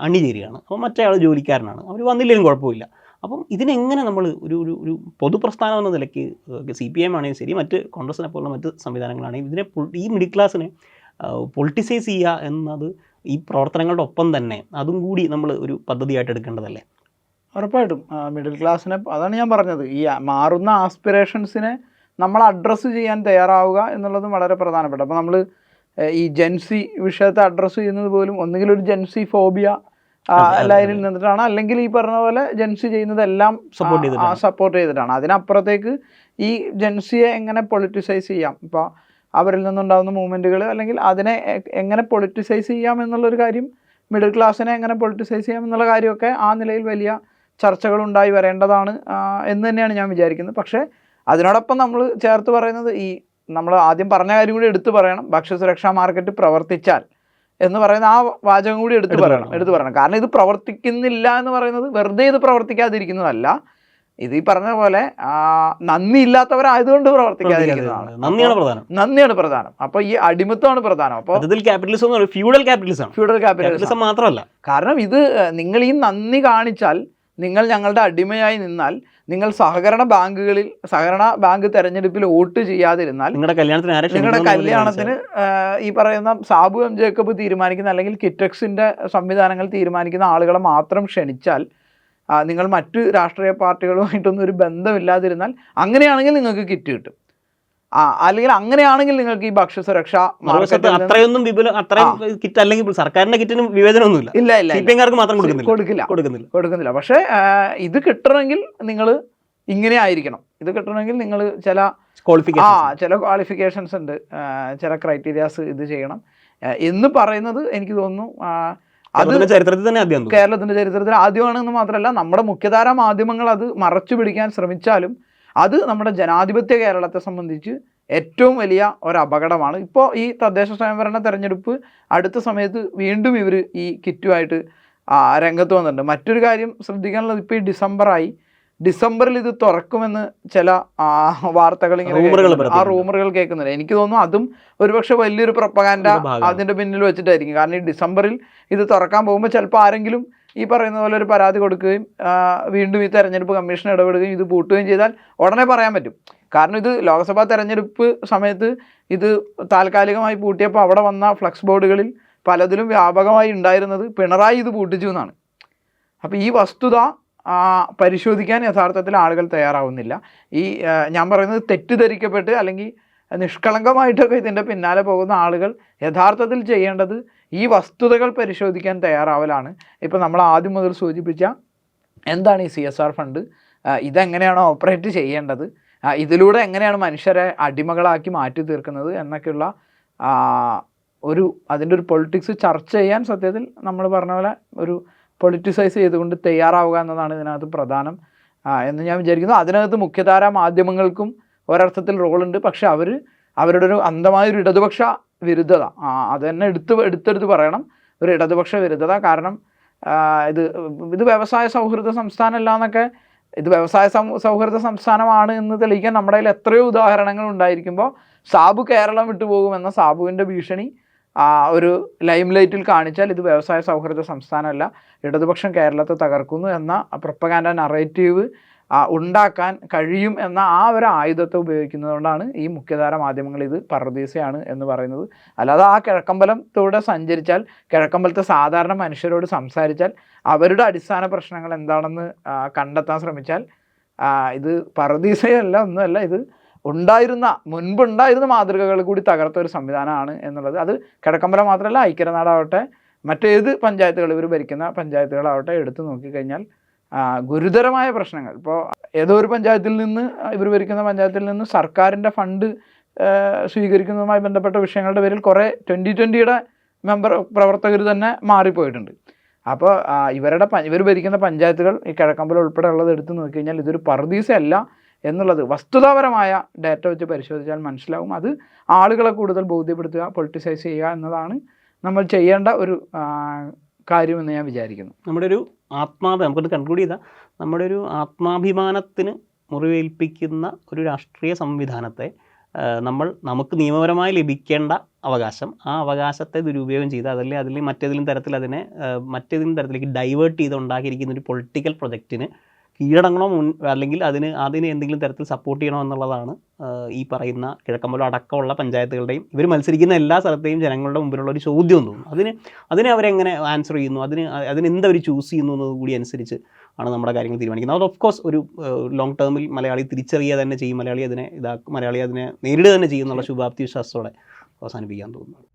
അണിചേരുകയാണ്. അപ്പം മറ്റേ ആൾ ജോലിക്കാരനാണ്, അവർ വന്നില്ലെങ്കിലും കുഴപ്പമില്ല. അപ്പം ഇതിനെങ്ങനെ നമ്മൾ ഒരു പൊതുപ്രസ്ഥാനം എന്ന നിലയ്ക്ക് CPIM ആണെങ്കിലും ശരി, മറ്റ് കോൺഗ്രസിനെ പോലുള്ള മറ്റ് സംവിധാനങ്ങളാണെങ്കിൽ ഇതിനെ ഈ മിഡിൽ ക്ലാസ്സിനെ പൊളിറ്റിസൈസ് ചെയ്യുക എന്നത് ഈ പ്രവർത്തനങ്ങളുടെ ഒപ്പം തന്നെ അതും കൂടി നമ്മൾ ഒരു പദ്ധതിയായിട്ട് എടുക്കേണ്ടതല്ലേ? ഉറപ്പായിട്ടും മിഡിൽ ക്ലാസ്സിനെ, അതാണ് ഞാൻ പറഞ്ഞത്, ഈ മാറുന്ന ആസ്പിറേഷൻസിനെ നമ്മൾ അഡ്രസ്സ് ചെയ്യാൻ തയ്യാറാവുക എന്നുള്ളതും വളരെ പ്രധാനപ്പെട്ട. അപ്പോൾ നമ്മൾ ഈ ജെൻസി വിഷയത്തെ അഡ്രസ്സ് ചെയ്യുന്നത് പോലും ഒന്നുകിൽ ഒരു ജെൻസി ഫോബിയ ലൈനിൽ നിന്നിട്ടാണ്, അല്ലെങ്കിൽ ഈ പറഞ്ഞ പോലെ ജെൻസി ചെയ്യുന്നതെല്ലാം സപ്പോർട്ട് ചെയ്തിട്ടാണ്. അതിനപ്പുറത്തേക്ക് ഈ ജെൻസിയെ എങ്ങനെ പൊളിറ്റിസൈസ് ചെയ്യാം, ഇപ്പോൾ അവരിൽ നിന്നുണ്ടാകുന്ന മൂവ്മെൻറ്റുകൾ, അല്ലെങ്കിൽ അതിനെ എങ്ങനെ പൊളിറ്റിസൈസ് ചെയ്യാം എന്നുള്ളൊരു കാര്യം, മിഡിൽ ക്ലാസ്സിനെ എങ്ങനെ പൊളിറ്റിസൈസ് ചെയ്യാം എന്നുള്ള കാര്യമൊക്കെ ആ നിലയിൽ വലിയ ചർച്ചകളുണ്ടായി വരേണ്ടതാണ് എന്ന് തന്നെയാണ് ഞാൻ വിചാരിക്കുന്നത്. പക്ഷേ അതിനോടൊപ്പം നമ്മൾ ചേർത്ത് പറയുന്നത്, ഈ നമ്മൾ ആദ്യം പറഞ്ഞ കാര്യം കൂടി എടുത്തു പറയണം, ഭക്ഷ്യസുരക്ഷാ മാർക്കറ്റ് പ്രവർത്തിച്ചാൽ എന്ന് പറയുന്ന ആ വാചകം കൂടി എടുത്തു പറയണം. കാരണം ഇത് പ്രവർത്തിക്കുന്നില്ല എന്ന് പറയുന്നത് വെറുതെ ഇത് പ്രവർത്തിക്കാതിരിക്കുന്നതല്ല, ഇത് ഈ പറഞ്ഞ പോലെ നന്ദിയില്ലാത്തവരായതുകൊണ്ട് പ്രവർത്തിക്കാതിരിക്കുന്നതാണ്. നന്ദിയാണ് പ്രധാനം. അപ്പൊ ഈ അടിമത്വമാണ് പ്രധാനം. അപ്പോൾ ഫ്യൂഡൽ ക്യാപിറ്റലിസം മാത്രമല്ല, കാരണം ഇത് നിങ്ങൾ ഈ നന്ദി കാണിച്ചാൽ, നിങ്ങൾ ഞങ്ങളുടെ അടിമയായി നിന്നാൽ, നിങ്ങൾ സഹകരണ ബാങ്ക് തെരഞ്ഞെടുപ്പിൽ വോട്ട് ചെയ്യാതിരുന്നാൽ, നിങ്ങളുടെ കല്യാണത്തിന് ഈ പറയുന്ന സാബു എം ജേക്കബ് തീരുമാനിക്കുന്ന, അല്ലെങ്കിൽ കിറ്റക്സിന്റെ സംവിധാനങ്ങൾ തീരുമാനിക്കുന്ന ആളുകളെ മാത്രം ക്ഷണിച്ചാൽ, നിങ്ങൾ മറ്റ് രാഷ്ട്രീയ പാർട്ടികളുമായിട്ടൊന്നും ഒരു ബന്ധമില്ലാതിരുന്നാൽ, അങ്ങനെയാണെങ്കിൽ നിങ്ങൾക്ക് കിറ്റ് കിട്ടും. അല്ലെങ്കിൽ അങ്ങനെയാണെങ്കിൽ നിങ്ങൾക്ക് ഈ ഭക്ഷ്യസുരക്ഷ അത്രയൊന്നും കിറ്റ്, അല്ലെങ്കിൽ സർക്കാരിന്റെ കിറ്റിനും വിവേചനമൊന്നുമില്ല, കൊടുക്കുന്നില്ല. പക്ഷേ ഇത് കിട്ടണമെങ്കിൽ നിങ്ങൾ ഇങ്ങനെ ആയിരിക്കണം. ഇത് കിട്ടണമെങ്കിൽ നിങ്ങൾ ചില ക്വാളിഫിക്കേഷൻസ് ഉണ്ട്, ചില ക്രൈറ്റീരിയാസ് ഇത് ചെയ്യണം എന്ന് പറയുന്നത് എനിക്ക് തോന്നുന്നു കേരളത്തിന്റെ ചരിത്രത്തിൽ ആദ്യമാണെന്ന് മാത്രമല്ല, നമ്മുടെ മുഖ്യധാരാ മാധ്യമങ്ങൾ അത് മറച്ചു പിടിക്കാൻ ശ്രമിച്ചാലും അത് നമ്മുടെ ജനാധിപത്യ കേരളത്തെ സംബന്ധിച്ച് ഏറ്റവും വലിയ ഒരു അപകടമാണ്. ഇപ്പോൾ ഈ തദ്ദേശ സ്വയംഭരണ തെരഞ്ഞെടുപ്പ് അടുത്ത സമയത്ത് വീണ്ടും ഇവർ ഈ കിറ്റുമായിട്ട് രംഗത്ത് വന്നിട്ടുണ്ട്. മറ്റൊരു കാര്യം ശ്രദ്ധിക്കാനുള്ളത്, ഇപ്പോൾ ഈ ഡിസംബറിൽ ഇത് തുറക്കുമെന്ന് ചില വാർത്തകൾ ഇങ്ങനെ റൂമറുകൾ കേൾക്കുന്നുണ്ട്. എനിക്ക് തോന്നുന്നു അതും ഒരുപക്ഷെ വലിയൊരു പ്രൊപ്പഗാൻഡ അതിൻ്റെ പിന്നിൽ വെച്ചിട്ടായിരിക്കും. കാരണം ഈ ഡിസംബറിൽ ഇത് തുറക്കാൻ പോകുമ്പോൾ ചിലപ്പോൾ ആരെങ്കിലും ഈ പറയുന്ന പോലെ ഒരു പരാതി കൊടുക്കുകയും വീണ്ടും ഈ തെരഞ്ഞെടുപ്പ് കമ്മീഷൻ ഇടപെടുകയും ഇത് പൂട്ടുകയും ചെയ്താൽ ഉടനെ പറയാൻ പറ്റും. കാരണം ഇത് ലോക്സഭാ തെരഞ്ഞെടുപ്പ് സമയത്ത് ഇത് താൽക്കാലികമായി പൂട്ടിയപ്പോൾ അവിടെ വന്ന ഫ്ലക്സ് ബോർഡുകളിൽ പലതിലും വ്യാപകമായി ഉണ്ടായിരുന്നത് പിണറായി ഇത് പൂട്ടിച്ചു എന്നാണ്. അപ്പോൾ ഈ വസ്തുത പരിശോധിക്കാൻ യഥാർത്ഥത്തിൽ ആളുകൾ തയ്യാറാവുന്നില്ല. ഈ ഞാൻ പറയുന്നത് തെറ്റിദ്ധരിക്കപ്പെട്ട് അല്ലെങ്കിൽ നിഷ്കളങ്കമായിട്ടൊക്കെ ഇതിൻ്റെ പിന്നാലെ പോകുന്ന ആളുകൾ യഥാർത്ഥത്തിൽ ചെയ്യേണ്ടത് ഈ വസ്തുതകൾ പരിശോധിക്കാൻ തയ്യാറാവലാണ്. ഇപ്പോൾ നമ്മൾ ആദ്യം മുതൽ സൂചിപ്പിച്ച എന്താണ് ഈ CSR ഫണ്ട്, ഇതെങ്ങനെയാണ് ഓപ്പറേറ്റ് ചെയ്യേണ്ടത്, ഇതിലൂടെ എങ്ങനെയാണ് മനുഷ്യരെ അടിമകളാക്കി മാറ്റി തീർക്കുന്നത് എന്നൊക്കെയുള്ള അതിൻ്റെ ഒരു പൊളിറ്റിക്സ് ചർച്ച ചെയ്യാൻ സത്യത്തിൽ നമ്മൾ പറഞ്ഞ പോലെ ഒരു പൊളിറ്റിസൈസ് ചെയ്തുകൊണ്ട് തയ്യാറാവുക എന്നതാണ് ഇതിനകത്ത് പ്രധാനം എന്ന് ഞാൻ വിചാരിക്കുന്നു. അതിനകത്ത് മുഖ്യധാരാ മാധ്യമങ്ങൾക്കും ഒരർത്ഥത്തിൽ റോളുണ്ട്. പക്ഷെ അവരുടെ ഒരു അന്ധമായൊരു ഇടതുപക്ഷ വിരുദ്ധത അത് തന്നെ എടുത്തെടുത്ത് പറയണം, ഒരു ഇടതുപക്ഷ വിരുദ്ധത. കാരണം ഇത് വ്യവസായ സൗഹൃദ സംസ്ഥാനമല്ല എന്നൊക്കെ, ഇത് വ്യവസായ സൗഹൃദ സംസ്ഥാനമാണ് എന്ന് തെളിയിക്കാൻ നമ്മുടെ കയ്യിൽ എത്രയോ ഉദാഹരണങ്ങൾ ഉണ്ടായിരിക്കുമ്പോൾ സാബു കേരളം വിട്ടുപോകുമെന്ന സാബുവിൻ്റെ ഭീഷണി ഒരു ലൈം ലൈറ്റിൽ കാണിച്ചാൽ ഇത് വ്യവസായ സൗഹൃദ സംസ്ഥാനമല്ല, ഇടതുപക്ഷം കേരളത്തെ തകർക്കുന്നു എന്ന പ്രൊപ്പഗാൻഡ നറേറ്റീവ് ഉണ്ടാക്കാൻ കഴിയും എന്ന ഒരു ആയുധത്തെ ഉപയോഗിക്കുന്നതുകൊണ്ടാണ് ഈ മുഖ്യധാര മാധ്യമങ്ങൾ ഇത് പറുദീസയാണ് എന്ന് പറയുന്നത്. അല്ലാതെ കിഴക്കമ്പലത്തോടെ സഞ്ചരിച്ചാൽ, കിഴക്കമ്പലത്തെ സാധാരണ മനുഷ്യരോട് സംസാരിച്ചാൽ, അവരുടെ അടിസ്ഥാന പ്രശ്നങ്ങൾ എന്താണെന്ന് കണ്ടെത്താൻ ശ്രമിച്ചാൽ ഇത് പറുദീസയല്ല, ഒന്നുമല്ല. ഇത് മുൻപുണ്ടായിരുന്ന മാതൃകകൾ കൂടി തകർത്ത ഒരു സംവിധാനമാണ് എന്നുള്ളത്. അത് കിഴക്കമ്പലം മാത്രമല്ല, ഐക്യനാടാവട്ടെ, മറ്റേത് പഞ്ചായത്തുകൾ, ഇവർ ഭരിക്കുന്ന പഞ്ചായത്തുകളാവട്ടെ എടുത്തു നോക്കിക്കഴിഞ്ഞാൽ ഗുരുതരമായ പ്രശ്നങ്ങൾ. ഇപ്പോൾ ഏതോ ഒരു പഞ്ചായത്തിൽ നിന്ന്, ഇവർ ഭരിക്കുന്ന പഞ്ചായത്തിൽ നിന്ന് സർക്കാരിൻ്റെ ഫണ്ട് സ്വീകരിക്കുന്നതുമായി ബന്ധപ്പെട്ട വിഷയങ്ങളുടെ പേരിൽ കുറേ 2020 പ്രവർത്തകർ തന്നെ മാറിപ്പോയിട്ടുണ്ട്. അപ്പോൾ ഇവർ ഭരിക്കുന്ന പഞ്ചായത്തുകൾ ഈ കിഴക്കമ്പലം ഉൾപ്പെടെ ഉള്ളത് എടുത്തു നോക്കിക്കഴിഞ്ഞാൽ ഇതൊരു പറുദീസയല്ല എന്നുള്ളത് വസ്തുതാപരമായ ഡാറ്റ വെച്ച് പരിശോധിച്ചാൽ മനസ്സിലാവും. അത് ആളുകളെ കൂടുതൽ ബോധ്യപ്പെടുത്തുക, പൊളിറ്റിസൈസ് ചെയ്യുക എന്നതാണ് നമ്മൾ ചെയ്യേണ്ട ഒരു കാര്യമെന്ന് ഞാൻ വിചാരിക്കുന്നു. നമ്മുടെ ഒരു നമുക്കൊന്ന് കൺക്ലൂഡ് ചെയ്താൽ, നമ്മുടെ ഒരു ആത്മാഭിമാനത്തിന് മുറിവേൽപ്പിക്കുന്ന ഒരു രാഷ്ട്രീയ സംവിധാനത്തെ നമുക്ക് നിയമപരമായി ലഭിക്കേണ്ട അവകാശം, ആ അവകാശത്തെ ദുരുപയോഗം ചെയ്ത് അതിൽ മറ്റേതെങ്കിലും തരത്തിലേക്ക് ഡൈവേർട്ട് ചെയ്ത് ഉണ്ടാക്കിയിരിക്കുന്ന ഒരു പൊളിറ്റിക്കൽ പ്രൊജക്റ്റിന് കീഴടങ്ങണോ അല്ലെങ്കിൽ അതിന് എന്തെങ്കിലും തരത്തിൽ സപ്പോർട്ട് ചെയ്യണോ എന്നുള്ളതാണ് ഈ പറയുന്ന കിഴക്കമ്പലം അടക്കമുള്ള പഞ്ചായത്തുകളുടെയും ഇവർ മത്സരിക്കുന്ന എല്ലാ സ്ഥലത്തെയും ജനങ്ങളുടെ മുമ്പിലുള്ള ഒരു ചോദ്യം തോന്നുന്നു. അതിനെ അവരെങ്ങനെ ആൻസർ ചെയ്യുന്നു, അതിനെന്തവർ ചൂസ് ചെയ്യുന്നു എന്നത് കൂടി അനുസരിച്ച് ആണ് നമ്മുടെ കാര്യങ്ങൾ തീരുമാനിക്കുന്നത്. അത് ഓഫ് കോഴ്സ് ഒരു ലോങ് ടേമിൽ മലയാളി തിരിച്ചറിയുക തന്നെ ചെയ്യും, മലയാളി അതിനെ നേരിടുക തന്നെ ചെയ്യുന്നുള്ള ശുഭാപ്തി വിശ്വാസത്തോടെ അവസാനിപ്പിക്കാൻ തോന്നുന്നു.